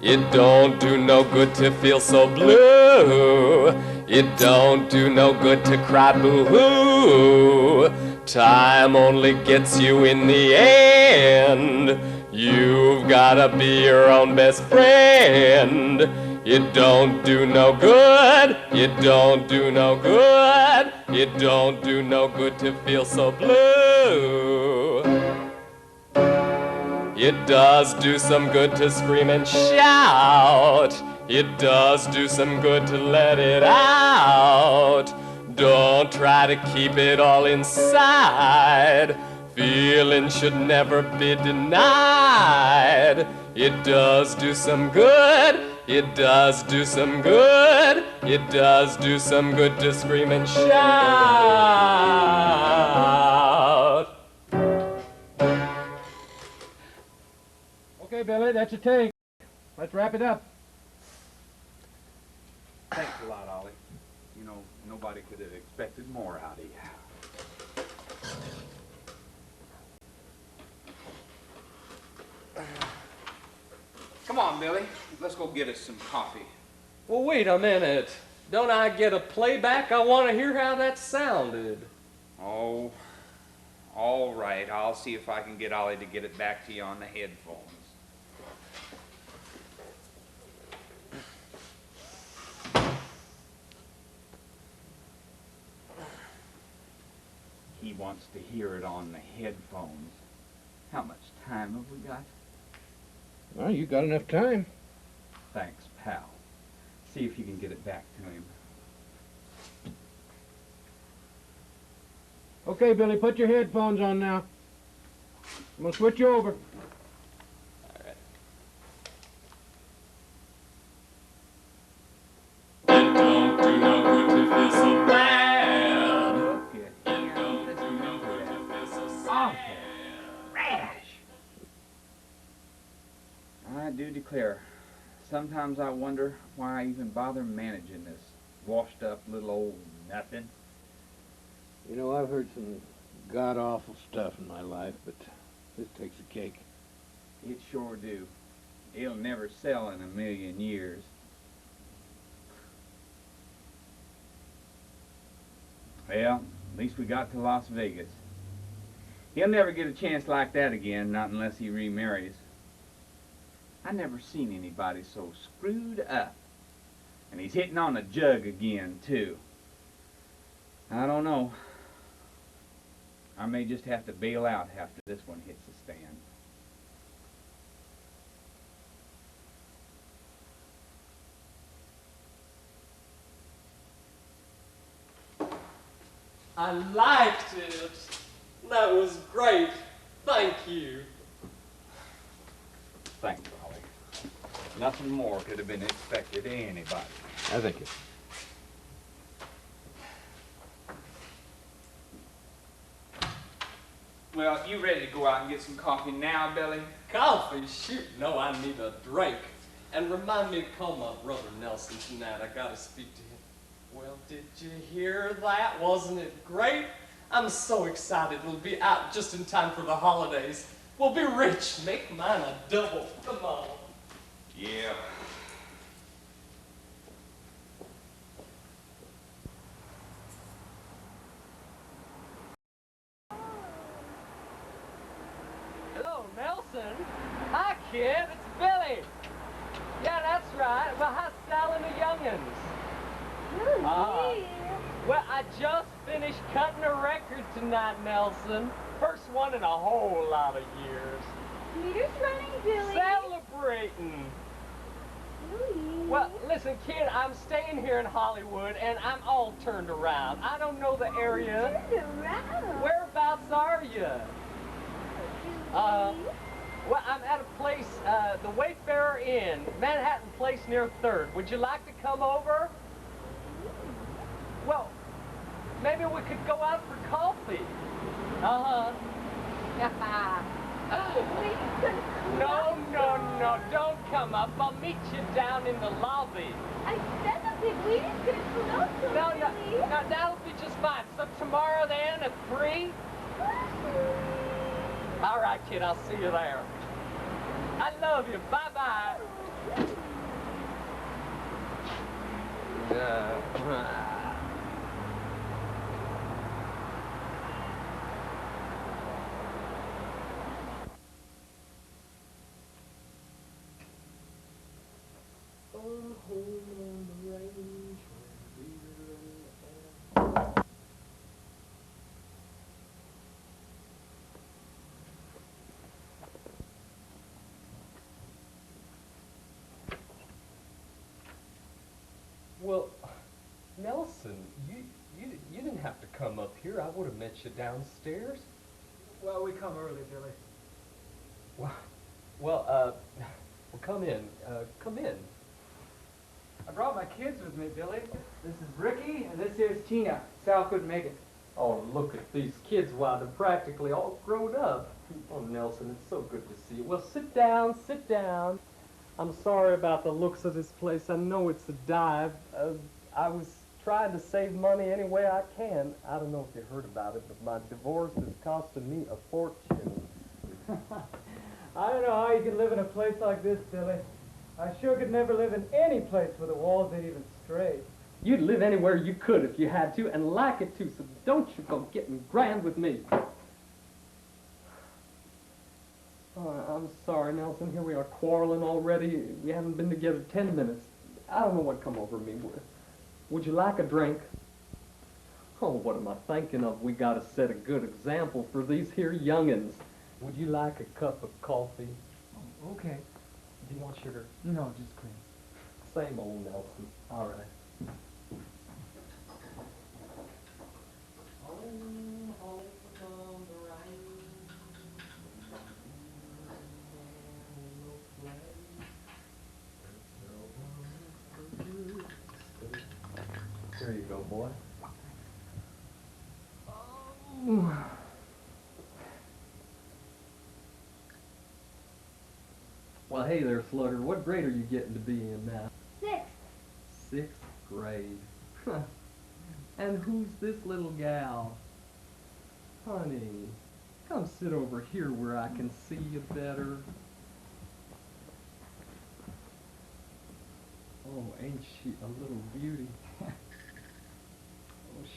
It don't do no good to feel so blue. It don't do no good to cry boo-hoo. Time only gets you in the end. You've gotta be your own best friend. It don't do no good. It don't do no good. It don't do no good to feel so blue. It does do some good to scream and shout. It does do some good to let it out. Don't try to keep it all inside. Feeling should never be denied. It does do some good. It does do some good. It does do some good to scream and shout. Okay, Billy, that's a take. Let's wrap it up. Thanks a lot, Ollie. You know, nobody could have expected more out of you. Come on, Billy. Let's go get us some coffee. Well, wait a minute. Don't I get a playback? I want to hear how that sounded. Oh, all right. I'll see if I can get Ollie to get it back to you on the headphones. He wants to hear it on the headphones. How much time have we got? Well, you got enough time. Thanks, pal. See if you can get it back to him. Okay, Billy, put your headphones on now. I'm gonna switch you over. It don't do no good to feel so bad. Okay. It don't do no good to feel so sad. Rash! I do declare, sometimes I wonder why I even bother managing this washed-up little old nothing. You know, I've heard some god-awful stuff in my life, but this takes a cake. It sure do. It'll never sell in a million years. Well, at least we got to Las Vegas. He'll never get a chance like that again, not unless he remarries. I never seen anybody so screwed up. And he's hitting on a jug again, too. I don't know. I may just have to bail out after this one hits the stand. I liked it. That was great. Thank you. Thank you, Holly. Nothing more could have been expected of anybody. I think it. Well, you ready to go out and get some coffee now, Billy? Coffee? Shoot, no, I need a drink. And remind me to call my brother Nelson tonight. I gotta speak to him. Well, did you hear that? Wasn't it great? I'm so excited. It'll be out just in time for the holidays. We'll be rich. Make mine a double. Come on. Yeah. Hello, Nelson. Hi, kid. It's Billy. Yeah, that's right. Well, how's Sal and the young'uns? Well, I just finished cutting a record tonight, Nelson. First one in a whole lot of years. Meter's running, Billy. Celebrating. Ooh. Well, listen, kid, I'm staying here in Hollywood, and I'm all turned around. I don't know the area. Turned around? Whereabouts are you? Well, I'm at a place, the Wayfarer Inn, Manhattan Place near 3rd. Would you like to come over? Well, maybe we could go out for coffee. Uh-huh. No, don't come up. I'll meet you down in the lobby. I said that we just gonna close. No, that'll be just fine. So tomorrow then at 3? All right, kid, I'll see you there. I love you. Bye-bye. Well, Nelson, you didn't have to come up here. I would have met you downstairs. Well, we come early, Billy. Well, come in. Come in. I brought my kids with me, Billy. This is Ricky, and this here's Tina. Sal couldn't make it. Oh, look at these kids. Wow, they're practically all grown up. Oh, Nelson, it's so good to see you. Well, sit down, sit down. I'm sorry about the looks of this place. I know it's a dive. I was trying to save money any way I can. I don't know if you heard about it, but my divorce is costing me a fortune. I don't know how you can live in a place like this, Billy. I sure could never live in any place where the walls ain't even straight. You'd live anywhere you could if you had to, and like it too, so don't you go getting grand with me. Oh, I'm sorry, Nelson. Here we are quarreling already. We haven't been together 10 minutes. I don't know what come over me. Would you like a drink? Oh, what am I thinking of? We gotta set a good example for these here young'uns. Would you like a cup of coffee? Oh, okay. Do you want sugar? No, just cream. Same old Nelson. All right. There you go, boy. Well, hey there, Slugger. What grade are you getting to be in now? 6th. 6th grade. And who's this little gal? Honey, come sit over here where I can see you better. Oh, ain't she a little beauty? Oh,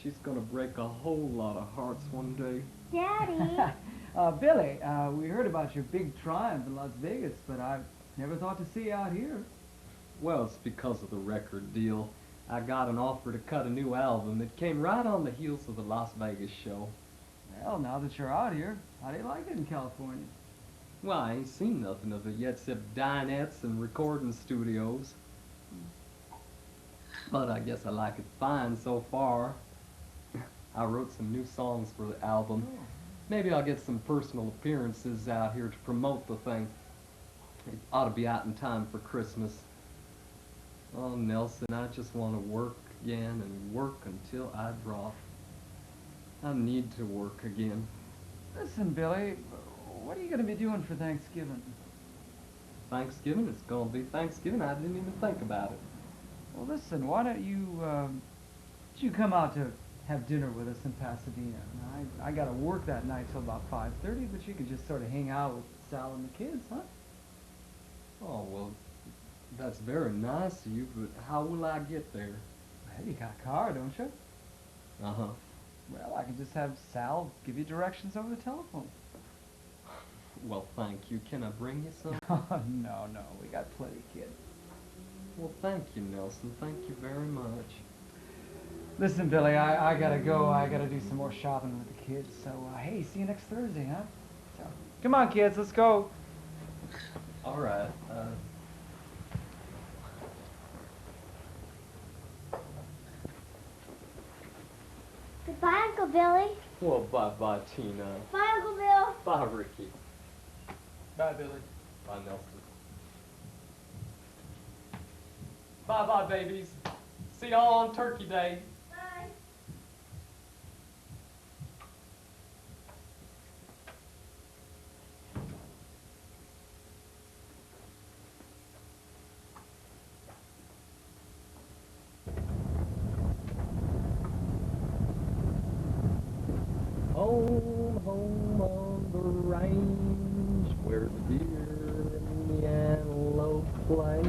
she's gonna break a whole lot of hearts one day. Daddy. Billy, we heard about your big triumph in Las Vegas, but I never thought to see you out here. Well, it's because of the record deal. I got an offer to cut a new album. It came right on the heels of the Las Vegas show. Well, now that you're out here, how do you like it in California? Well, I ain't seen nothing of it yet except dinettes and recording studios. But I guess I like it fine so far. I wrote some new songs for the album. Maybe I'll get some personal appearances out here to promote the thing. It ought to be out in time for Christmas. Oh, Nelson, I just want to work again and work until I drop. I need to work again. Listen, Billy, what are you going to be doing for Thanksgiving? Thanksgiving? It's going to be Thanksgiving. I didn't even think about it. Well, listen, why don't you come out to have dinner with us in Pasadena? I got to work that night till about 5:30, but you could just sort of hang out with Sal and the kids, huh? Oh, well, that's very nice of you, but how will I get there? Hey, you got a car, don't you? Uh-huh. Well, I can just have Sal give you directions over the telephone. Well, thank you. Can I bring you some? No, we got plenty, kid. Well, thank you, Nelson. Thank you very much. Listen, Billy, I gotta go. I gotta do some more shopping with the kids. So, hey, see you next Thursday, huh? So, come on, kids, let's go. All right. Goodbye, Uncle Billy. Well, bye-bye, Tina. Bye, Uncle Bill. Bye, Ricky. Bye, Billy. Bye, Nelson. Bye-bye, babies. See y'all on Turkey Day. Bye. Home, home on the range, where the deer and the antelope play.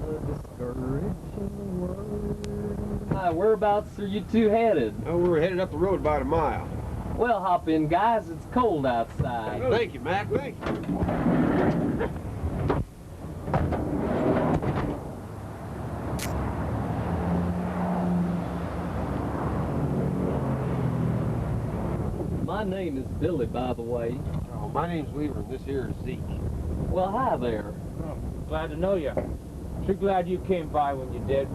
A discouraging word. Hi, whereabouts are you two headed? Oh, we're headed up the road about a mile. Well, hop in, guys. It's cold outside. Thank you, Mac. Thank you. My name is Billy, by the way. Oh, my name's Weaver, and this here is Zeke. Well, hi there. Oh, glad to know you. Sure glad you came by when you did.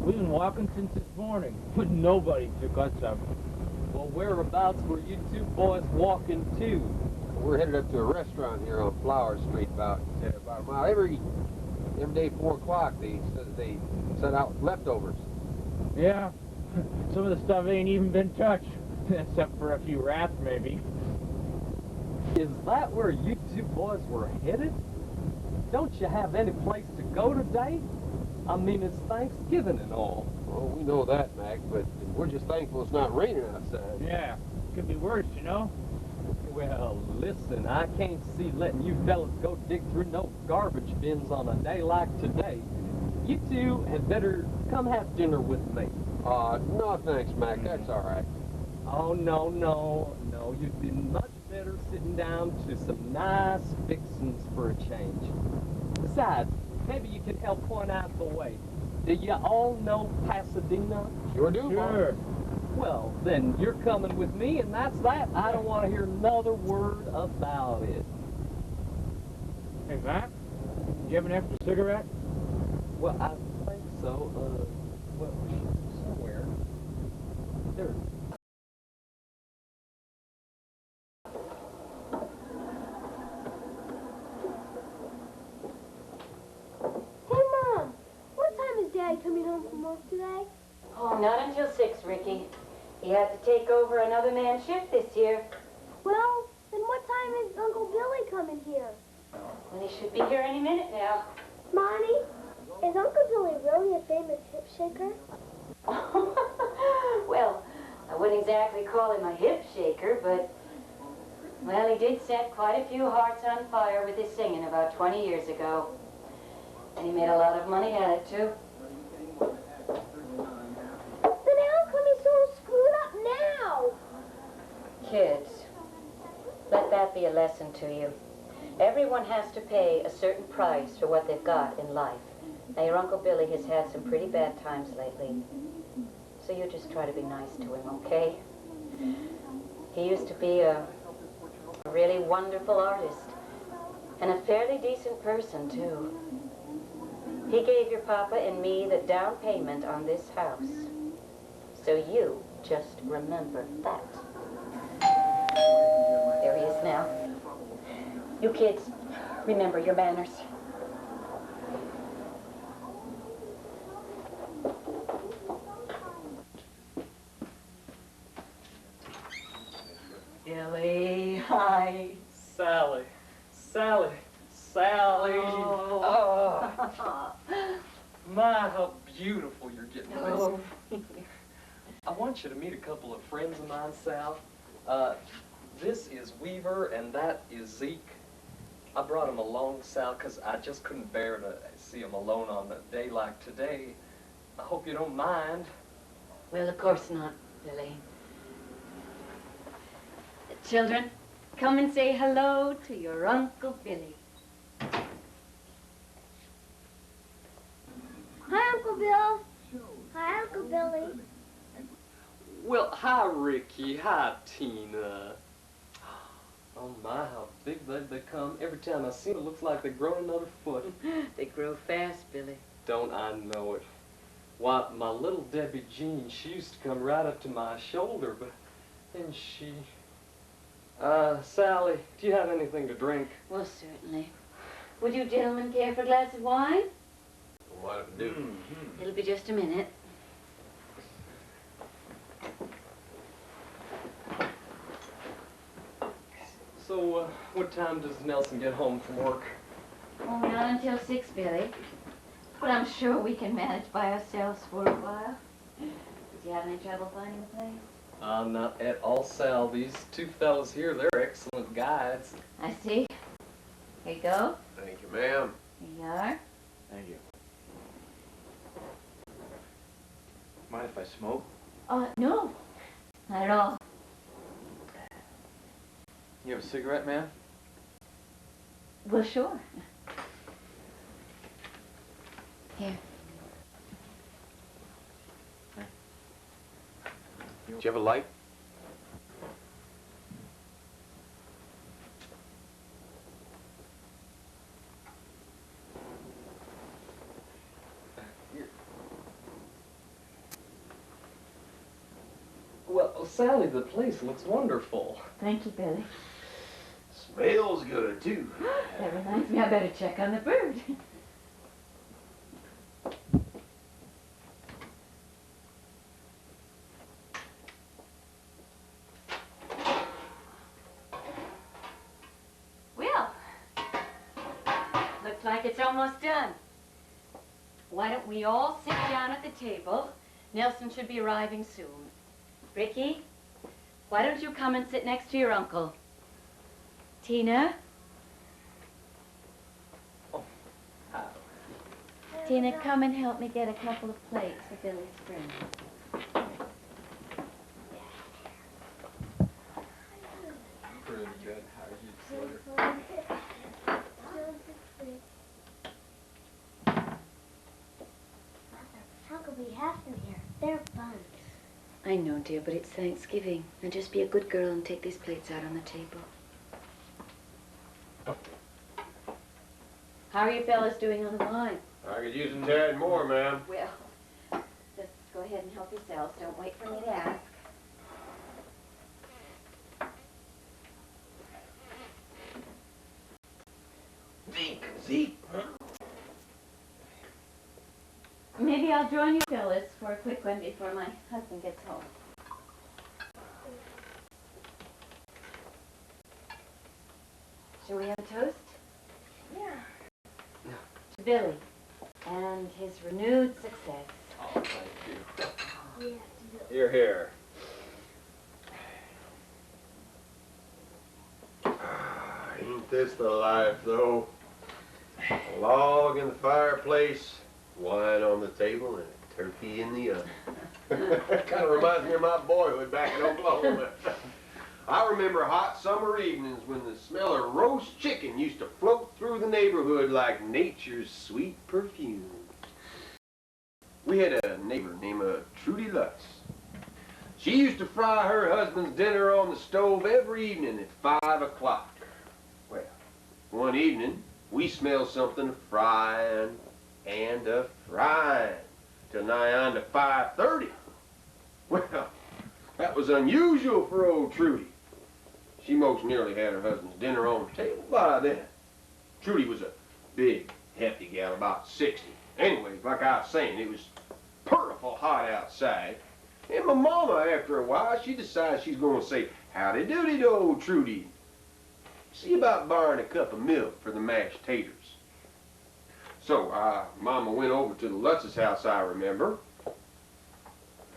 We've been walking since this morning, but nobody took us up. Well, whereabouts were you two boys walking to? We're headed up to a restaurant here on Flower Street about a mile. Every day 4 o'clock they set out leftovers. Yeah, some of the stuff ain't even been touched, except for a few rats maybe. Is that where you two boys were headed? Don't you have any place to go today? I mean, it's Thanksgiving and all. Well, we know that, Mac, but we're just thankful it's not raining outside. Yeah, could be worse, you know? Well, listen, I can't see letting you fellas go dig through no garbage bins on a day like today. You two had better come have dinner with me. No thanks, Mac, that's all right. Oh, no, you'd be much better sitting down to some nice fixings for a change. Besides, maybe you can help point out the way. Do you all know Pasadena? Sure do, Sure. Well, then you're coming with me, and that's that. I don't want to hear another word about it. Hey, Mac, you have an extra cigarette? Well, I think so. Well, somewhere. There. Hey, Mom, what time is Dad coming home from work today? Oh, not until 6, Ricky. He had to take over another man's shift this year. Well, then what time is Uncle Billy coming here? Well, he should be here any minute now. Mommy, is Uncle Billy really a famous hip shaker? Well, I wouldn't exactly call him a hip shaker, but, well, he did set quite a few hearts on fire with his singing about 20 years ago. And he made a lot of money at it, too. Then how come he's so screwed up now? Kids, let that be a lesson to you. Everyone has to pay a certain price for what they've got in life. Now, your Uncle Billy has had some pretty bad times lately. So you just try to be nice to him, okay? He used to be a really wonderful artist. And a fairly decent person, too. He gave your papa and me the down payment on this house. So you just remember that. There he is now. You kids, remember your manners. Billy, hi. Sally. Sally. Sally. Oh. My, how beautiful you're getting. Oh. I want you to meet a couple of friends of mine, Sal. This is Weaver, and that is Zeke. I brought them along, Sal, because I just couldn't bear to see them alone on a day like today. I hope you don't mind. Well, of course not, Billy. Children, come and say hello to your Uncle Billy. Hi, Uncle Bill. Hi, Uncle Billy. Well, hi, Ricky. Hi, Tina. Oh, my, how big they've become. Every time I see them, it looks like they grow another foot. They grow fast, Billy. Don't I know it? Why, my little Debbie Jean, she used to come right up to my shoulder, but then she... Sally, do you have anything to drink? Well, certainly. Would you gentlemen care for a glass of wine? What if I do? It'll be just a minute. So, what time does Nelson get home from work? Oh, not until 6, Billy. But I'm sure we can manage by ourselves for a while. Did you have any trouble finding a place? Not at all, Sal. These two fellas here, they're excellent guides. I see. Here you go. Thank you, ma'am. Here you are. Thank you. Mind if I smoke? No. Not at all. You have a cigarette, ma'am? Well, sure. Here. Do you have a light? Well, Sally, the place looks wonderful. Thank you, Billy. Smells good, too. That reminds me, I better check on the bird. Well, looks like it's almost done. Why don't we all sit down at the table? Nelson should be arriving soon. Ricky, why don't you come and sit next to your uncle? Tina? Tina, come and help me get a couple of plates for Billy's friends. Pretty good. How are you, sir? How could we have them here? They're fun. I know, dear, but it's Thanksgiving. Now just be a good girl and take these plates out on the table. How are you fellas doing on the wine? I could use a tad more, ma'am. Well, just go ahead and help yourselves. Don't wait for me to ask. Zeke. Maybe I'll join you fellas for a quick one before my husband gets home. Shall we have a toast? Yeah. To Billy and his renewed success. Oh, thank you. Yeah. Here, here. Ain't this the life, though? A log in the fireplace, wine on the table, and a turkey in the oven. Kind of reminds me of my boyhood back in Oklahoma. I remember hot summer evenings when the smell of roast chicken used to float through the neighborhood like nature's sweet perfume. We had a neighbor named Trudy Lutz. She used to fry her husband's dinner on the stove every evening at 5 o'clock. Well, one evening, we smelled something a-frying and a-frying till nigh on to 5:30. Well, that was unusual for old Trudy. She most nearly had her husband's dinner on the table by then. Trudy was a big, hefty gal, about 60. Anyways, like I was saying, it was purtiful hot outside. And my mama, after a while, she decides she's going to say howdy doody to old Trudy. See about borrowing a cup of milk for the mashed taters. So, Mama went over to the Lutz's house, I remember.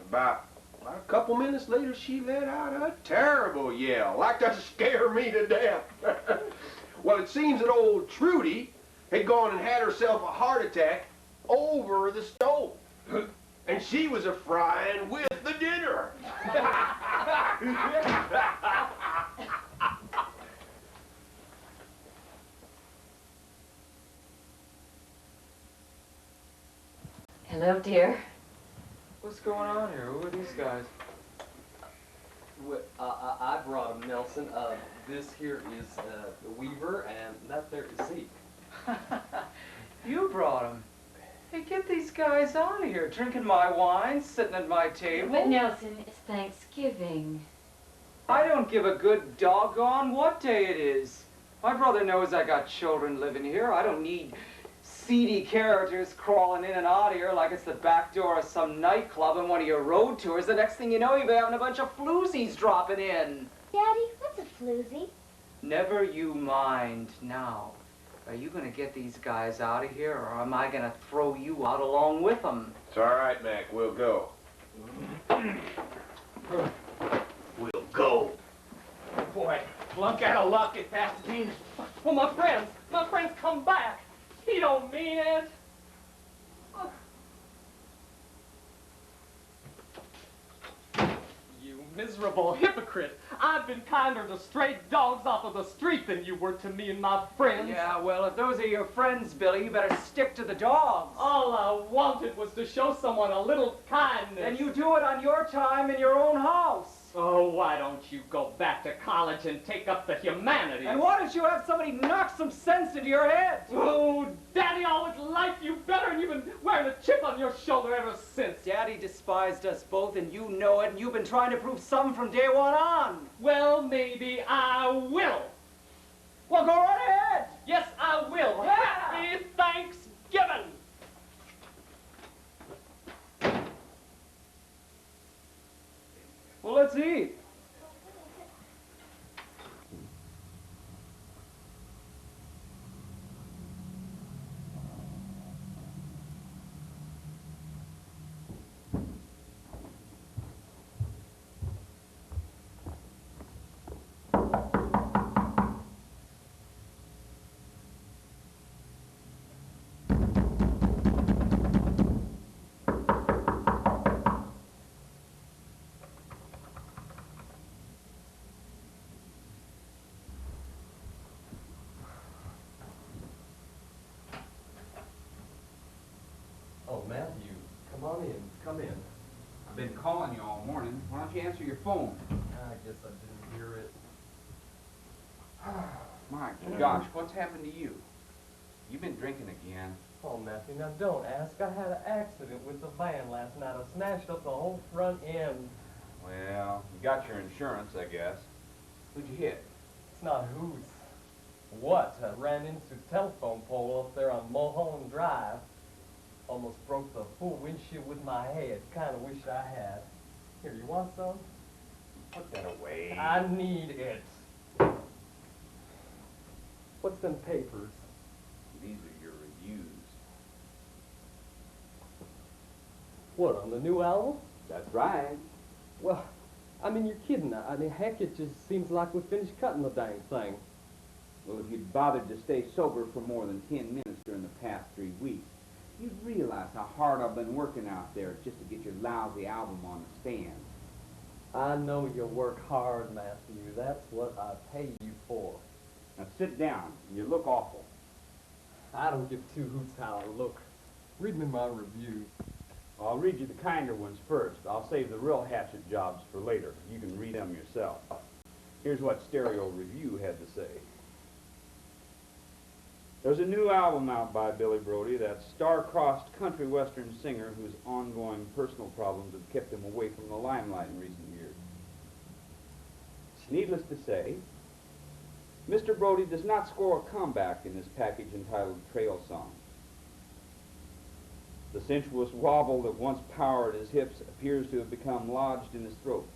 About a couple minutes later, she let out a terrible yell, like to scare me to death. Well, it seems that old Trudy had gone and had herself a heart attack over the stove. And she was a-frying with the dinner. Hello, dear. What's going on here? Who are these guys? I brought them, Nelson. This here is the Weaver, and that there is Zeke. You brought them. Hey, get these guys out of here, drinking my wine, sitting at my table. But Nelson, it's Thanksgiving. I don't give a good doggone what day it is. My brother knows I got children living here. I don't need seedy characters crawling in and out of here like it's the back door of some nightclub on one of your road tours. The next thing you know, you'll be having a bunch of floozies dropping in. Daddy, what's a floozy? Never you mind now. Are you going to get these guys out of here, or am I going to throw you out along with them? It's all right, Mac. We'll go. We'll go. Boy, flunk out of luck at Pasadena. Well, my friends come back. He don't mean it. You miserable hypocrite. I've been kinder to stray dogs off of the street than you were to me and my friends. Yeah, well, if those are your friends, Billy, you better stick to the dogs. All I wanted was to show someone a little kindness. And you do it on your time in your own house. Oh, why don't you go back to college and take up the humanities? And why don't you have somebody knock some sense into your head? Oh, Daddy always liked you better, and you've been wearing a chip on your shoulder ever since. Daddy despised us both, and you know it, and you've been trying to prove something from day one on. Well, maybe I will. Well, go right ahead. Yes, I will. Yeah. Happy Thanksgiving. Well, let's eat. Oh, Matthew, come in. I've been calling you all morning. Why don't you answer your phone? I guess I didn't hear it. My gosh, what's happened to you? You've been drinking again. Oh, Matthew, now don't ask. I had an accident with the van last night. I smashed up the whole front end. Well, you got your insurance, I guess. Who'd you hit? It's not who's. What? I ran into a telephone pole up there on Mulholland Drive. Almost broke the full windshield with my head. Kind of wish I had. Here, you want some? Put that away. I need it. them papers. These are your reviews. What, on the new album? That's right. Well, I mean, you're kidding. I mean, heck, it just seems like we finished cutting the dang thing. Well, if you'd bothered to stay sober for more than 10 minutes during the past 3 weeks, you'd realize how hard I've been working out there just to get your lousy album on the stand. I know you work hard, Matthew. That's what I pay you for. Now sit down. You look awful. I don't give two hoots how I look. Read me my reviews. I'll read you the kinder ones first. I'll save the real hatchet jobs for later. You can read them yourself. Here's what Stereo Review had to say. There's a new album out by Billy Brody, that star-crossed country western singer whose ongoing personal problems have kept him away from the limelight in recent years. Needless to say, Mr. Brody does not score a comeback in this package entitled Trail Songs. The sensuous wobble that once powered his hips appears to have become lodged in his throat,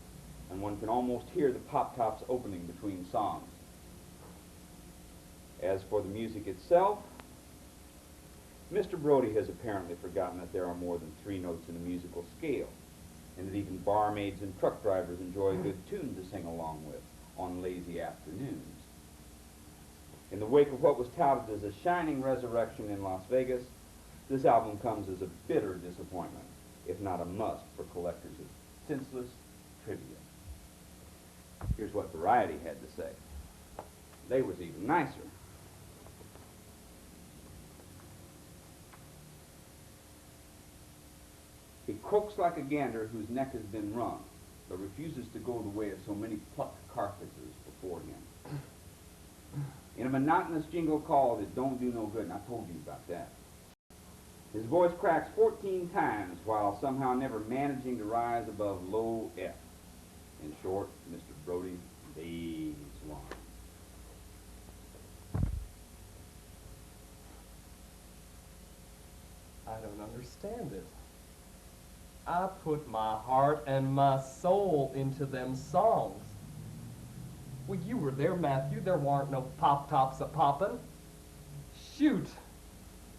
and one can almost hear the pop-tops opening between songs. As for the music itself, Mr. Brody has apparently forgotten that there are more than 3 notes in a musical scale, and that even barmaids and truck drivers enjoy a good tune to sing along with on lazy afternoons. In the wake of what was touted as a shining resurrection in Las Vegas, this album comes as a bitter disappointment, if not a must for collectors of senseless trivia. Here's what Variety had to say. They was even nicer. He croaks like a gander whose neck has been wrung, but refuses to go the way of so many plucked carcasses before him. In a monotonous jingle call that don't do no good, and I told you about that. His voice cracks 14 times while somehow never managing to rise above low F. In short, Mr. Brody, these one. I don't understand it. I put my heart and my soul into them songs. Well, you were there, Matthew. There weren't no pop-tops a-poppin'. Shoot.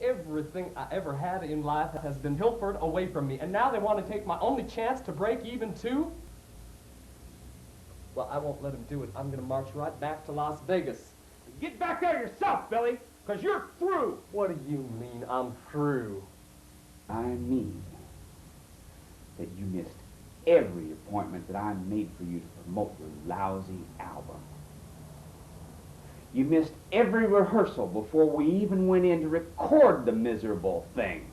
Everything I ever had in life has been pilfered away from me, and now they want to take my only chance to break even, too? Well, I won't let them do it. I'm going to march right back to Las Vegas. Get back there yourself, Billy, because you're through. What do you mean I'm through? I mean that you missed every appointment that I made for you to promote your lousy album. You missed every rehearsal before we even went in to record the miserable thing.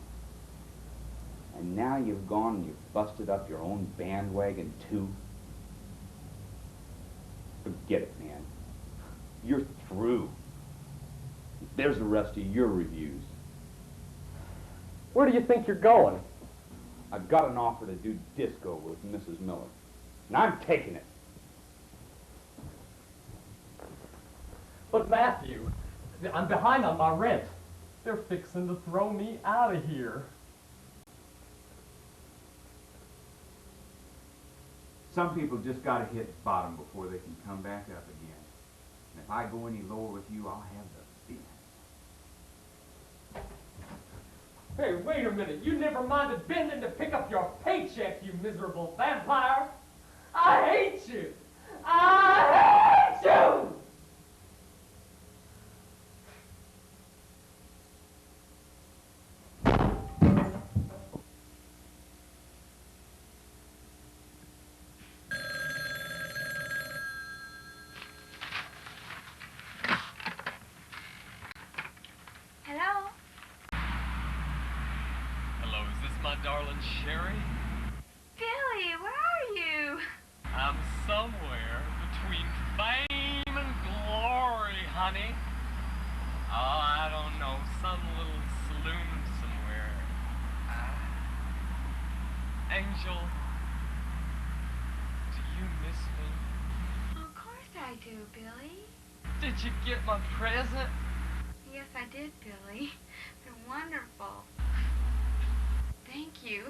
And now you've gone and you've busted up your own bandwagon too. Forget it, man. You're through. There's the rest of your reviews. Where do you think you're going? I've got an offer to do disco with Mrs. Miller, and I'm taking it. But Matthew, I'm behind on my rent. They're fixing to throw me out of here. Some people just gotta hit bottom before they can come back up again. And if I go any lower with you, I'll have the beat. Hey, wait a minute. You never minded bending to pick up your paycheck, you miserable vampire. I hate you. I hate you! Hello? Hello, is this my darling Sherry? Billy, where are you? I'm somewhere between fame and glory, honey. Oh, I don't know, some little saloon somewhere. Angel, do you miss me? Of course I do, Billy. Did you get my present? Yes, I did, Billy. They're wonderful. Thank you.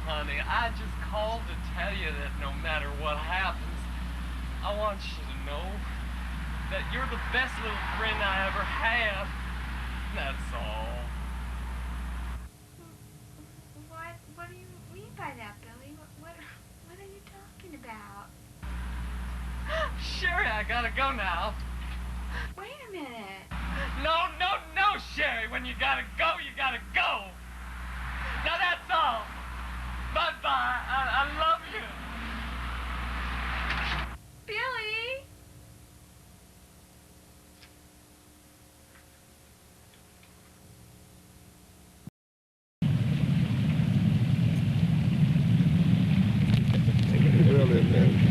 Honey, I just called to tell you that no matter what happens, I want you to know that you're the best little friend I ever had. That's all. What do you mean by that, Billy? What are you talking about? Sherry, I gotta go now. Wait a minute. No, Sherry. When you gotta go, you gotta go. Now that's all. Bye-bye. I love you. Billy!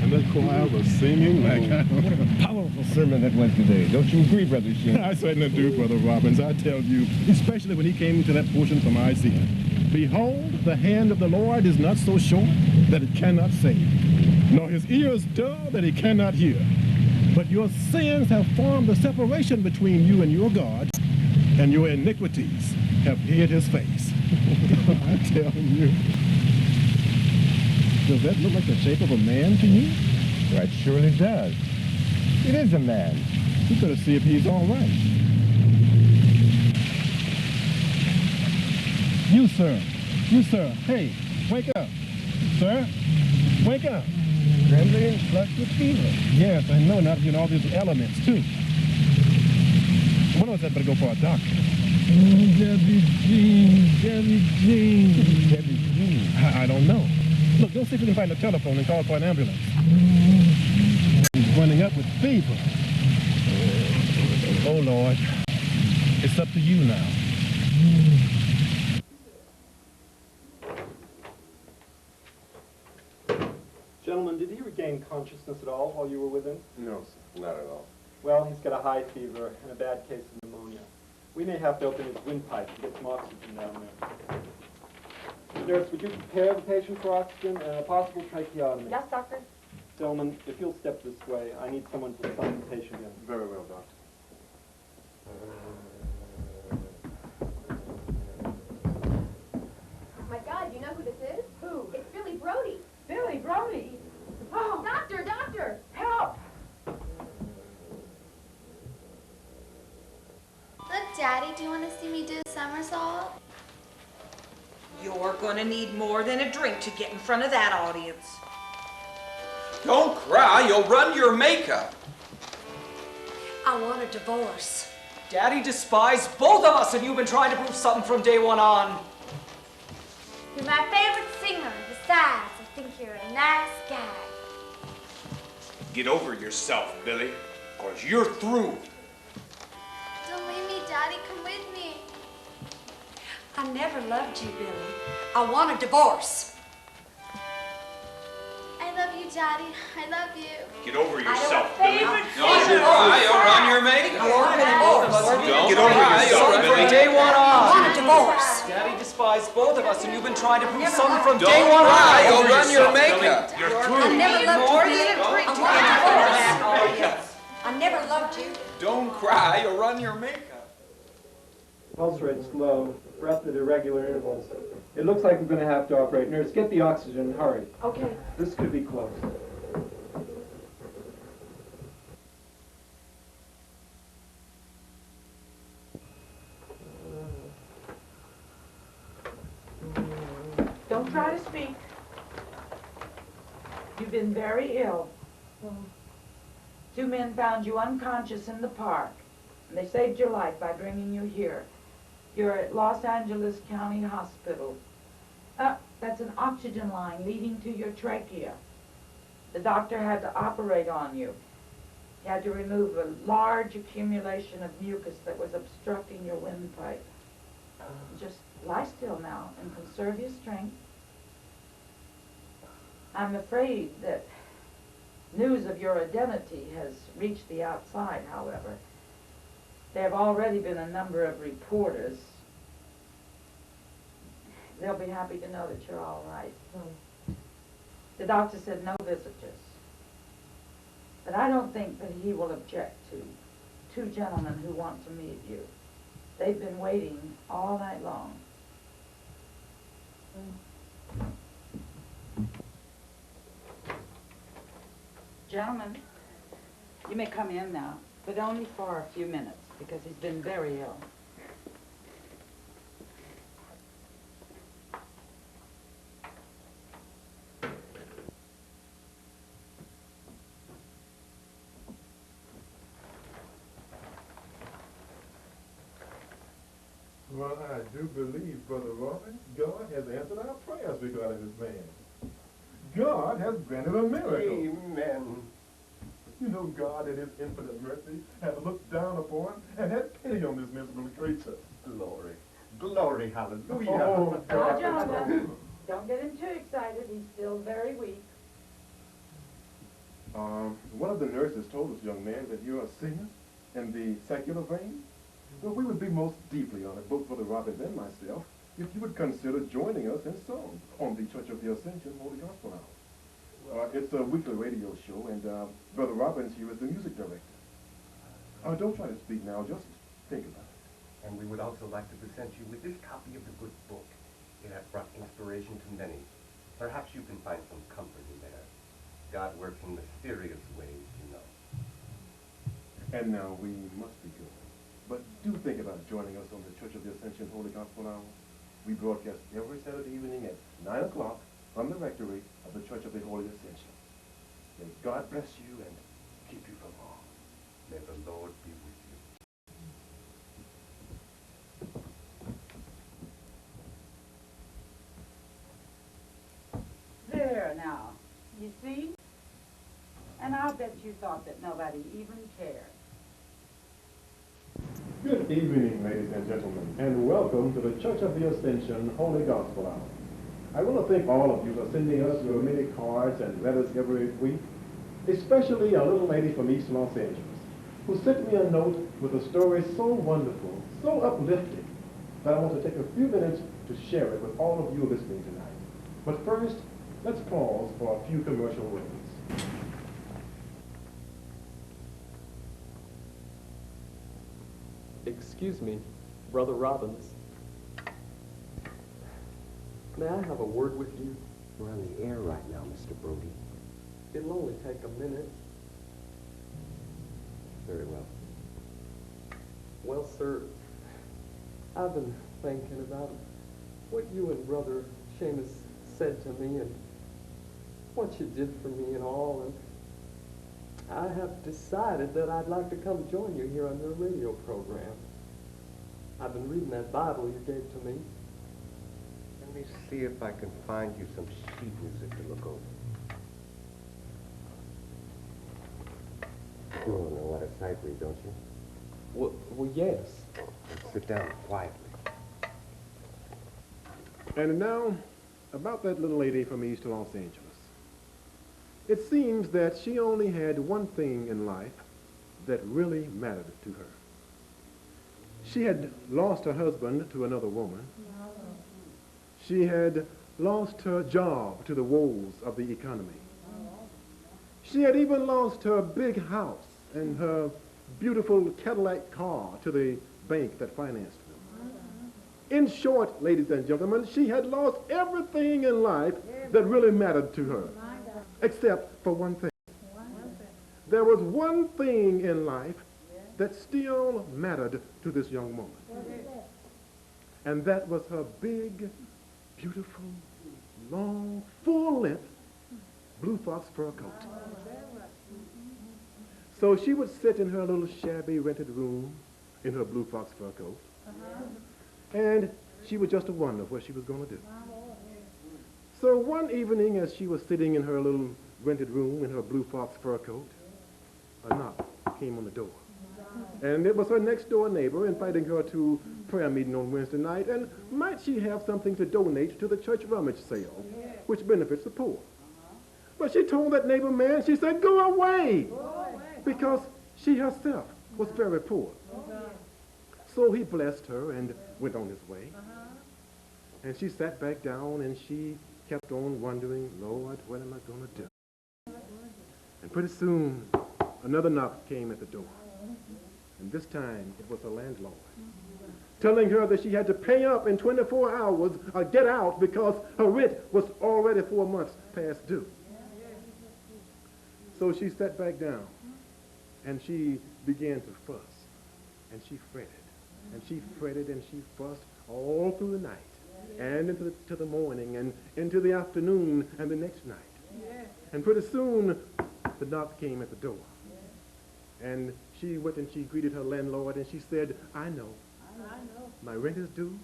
And the choir was singing like... What a powerful sermon that was today. Don't you agree, Brother Sheen? I certainly do, Brother Robbins. I tell you, especially when he came to that portion from Isaiah. Behold, the hand of the Lord is not so short that it cannot save, nor his ears dull that he cannot hear. But your sins have formed a separation between you and your God, and your iniquities have hid his face. I tell you. Does that look like the shape of a man to you? Well, it surely does. It is a man. You better see if he's all right. You, sir. Hey, wake up. Sir, wake up. Trembling and flushed with fever. Yes, I know, not in all these elements, too. One of us had better go for a doctor. Debbie Jean. I don't know. Look, go see if you can find a telephone and call for an ambulance. He's running up with fever. Oh, Lord. It's up to you now. Gentlemen, did he regain consciousness at all while you were with him? No, sir, not at all. Well, he's got a high fever and a bad case of pneumonia. We may have to open his windpipe to get some oxygen down there. Nurse, would you prepare the patient for oxygen and a possible tracheotomy? Yes, doctor. Gentlemen, if you'll step this way, I need someone to sign the patient in. Very well, doctor. Oh my God, you know who this is? Who? It's Billy Brody. Billy Brody? Oh, Doctor! help! Look, Daddy, do you want to see me do a somersault? You're gonna need more than a drink to get in front of that audience. Don't cry, you'll run your makeup. I want a divorce. Daddy despised both of us, and you've been trying to prove something from day one on. You're my favorite singer. Besides, I think you're a nice guy. Get over yourself, Billy, because you're through. Don't leave me, Daddy. Come with me. I never loved you, Billy. I want a divorce. I love you, Daddy. I love you. Get over yourself, Billy. favorite Don't cry, you'll run your makeup. I want a divorce. Don't get over yourself, Billy. From day one on. I want a divorce. Daddy despised both of us, and you've been trying to prove something from Don't day one cry, on. you'll run your makeup. You're I through. never loved More you, than Billy. a drink I to want a get divorce. I never loved you. Don't cry, you'll run your makeup. Pulse rate's low, breath at irregular intervals. It looks like we're going to have to operate. Nurse, get the oxygen, hurry. Okay. This could be close. Don't try to speak. You've been very ill. Two men found you unconscious in the park, and they saved your life by bringing you here. You're at Los Angeles County Hospital. That's an oxygen line leading to your trachea. The doctor had to operate on you. He had to remove a large accumulation of mucus that was obstructing your windpipe. Just lie still now and conserve your strength. I'm afraid that news of your identity has reached the outside, however. There have already been a number of reporters. They'll be happy to know that you're all right. The doctor said no visitors. But I don't think that he will object to two gentlemen who want to meet you. They've been waiting all night long. Gentlemen, you may come in now. but only for a few minutes because he's been very ill. Well, I do believe, Brother Robin, God has answered our prayers regarding this man. God has granted a miracle. Amen. You know, God in his infinite mercy has looked down upon and had pity on this miserable creature. Glory. Glory, hallelujah. Oh, Now, God. Jonathan, don't get him too excited. He's still very weak. One of the nurses told us, young man, that you're a singer in the secular vein. Well, we would be most deeply honored, both Brother Robin and myself, if you would consider joining us in song on the Church of the Ascension Holy Gospel Hour. It's a weekly radio show, and Brother Robbins here is the music director. Don't try to speak now, just think about it. And we would also like to present you with this copy of the good book. It has brought inspiration to many. Perhaps you can find some comfort in there. God works in mysterious ways, you know. And now we must be going. But do think about joining us on the Church of the Ascension Holy Gospel Hour. We broadcast every Saturday evening at 9 o'clock from the rectory of the Church of the Holy Ascension. May God bless you and keep you from harm. May the Lord be with you. There now, you see? And I'll bet you thought that nobody even cared. Good evening, ladies and gentlemen, and welcome to the Church of the Ascension Holy Gospel Hour. I want to thank all of you for sending us your many cards and letters every week, especially a little lady from East Los Angeles, who sent me a note with a story so wonderful, so uplifting, that I want to take a few minutes to share it with all of you listening tonight. But first, let's pause for a few commercial words. Excuse me, Brother Robbins. May I have a word with you? We're on the air right now, Mr. Brody. It'll only take a minute. Very well. Well, sir, I've been thinking about what you and Brother Seamus said to me and what you did for me and all, and I have decided that I'd like to come join you here on your radio program. I've been reading that Bible you gave to me. Let me see if I can find you some sheet music to look over. You know what a sight read, don't you? Well, yes. Now sit down quietly. And now, about that little lady from East Los Angeles. It seems that she only had one thing in life that really mattered to her. She had lost her husband to another woman. She had lost her job to the woes of the economy. She had even lost her big house and her beautiful Cadillac car to the bank that financed them. In short, ladies and gentlemen, she had lost everything in life that really mattered to her. Except for one thing. There was one thing in life that still mattered to this young woman. And that was her big, beautiful, long, full-length blue fox fur coat. So she would sit in her little shabby rented room in her blue fox fur coat. And she would just wonder what she was going to do. So one evening, as she was sitting in her little rented room in her blue fox fur coat, a knock came on the door. And it was her next door neighbor inviting her to prayer meeting on Wednesday night, and might she have something to donate to the church rummage sale, which benefits the poor. But she told that neighbor man, she said, go away, because she herself was very poor. So he blessed her and went on his way. And she sat back down and she kept on wondering, Lord, what am I going to do? And pretty soon, another knock came at the door. And this time, it was the landlord, telling her that she had to pay up in 24 hours or get out because her rent was already 4 months past due. So she sat back down And she began to fuss, and she fretted, and she fretted, and she fussed all through the night, and into the morning, and into the afternoon, and the next night. And pretty soon, the knock came at the door. And she went and she greeted her landlord, and she said, I know. My rent is due,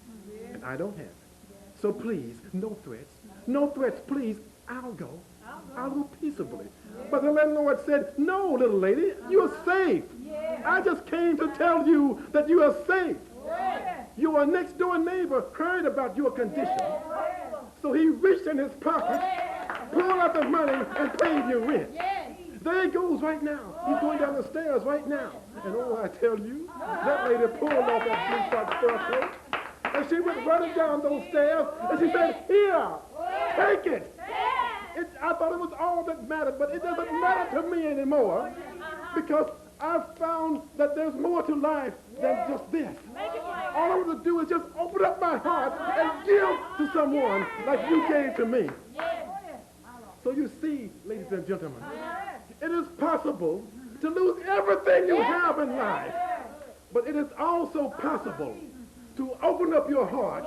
and I don't have it. So please, no threats. No threats, please. I'll go. I'll go peaceably. But the landlord said, no, little lady, you're safe. I just came to tell you that you are safe. Your next door neighbor heard about your condition. So he reached in his pocket, pulled out the money, and paid your rent. There he goes right now. He's going down the stairs right now. And oh, I tell you, that lady pulled off that blue fur coat, and she went running down those stairs, and she said, here, take it. I thought it was all that mattered, but it doesn't matter to me anymore, because I've found that there's more to life than just this. All I want to do is just open up my heart and give to someone like you gave to me. So you see, ladies and gentlemen, it is possible to lose everything you have in life, but it is also possible to open up your heart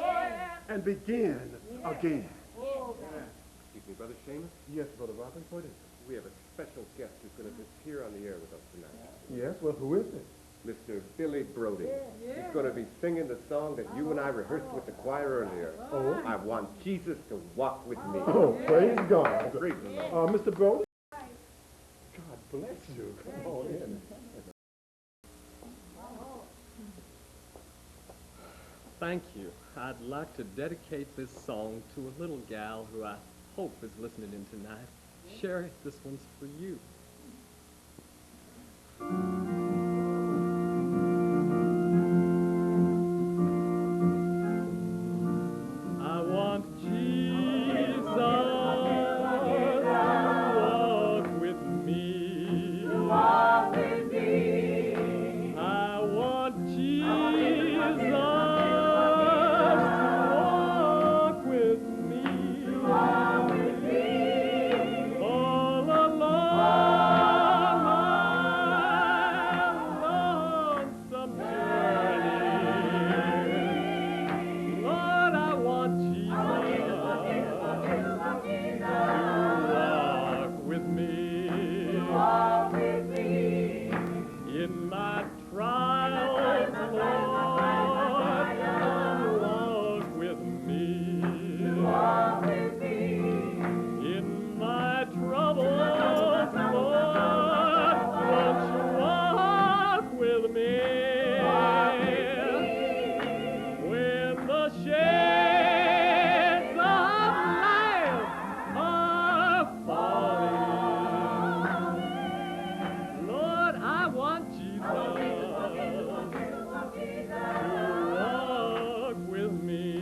and begin again. Excuse me, Brother Seamus? Yes, Brother Robin, what is it? We have a special guest who's going to appear on the air with us tonight. Yes, well, who is it? Mr. Billy Brody. He's going to be singing the song that you and I rehearsed with the choir earlier. Oh? I want Jesus to walk with me. Oh, praise God. Praise the Lord. Mr. Brody? God bless you. Come on in. Thank you. I'd like to dedicate this song to a little gal who I hope is listening in tonight. Sherry, this one's for you. I want Jesus to walk with me. I want Jesus to walk with me. All along my lonesome journey. Lord, I want Jesus to walk with me. In my trials, Lord, walk with me. In my troubles, Lord, won't you walk with me? When the shades of life are falling, Lord, I want Jesus to walk with me.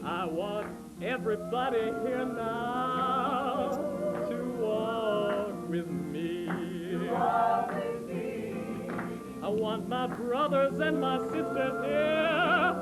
I want everybody here now to walk with me. I want my brothers and my sisters here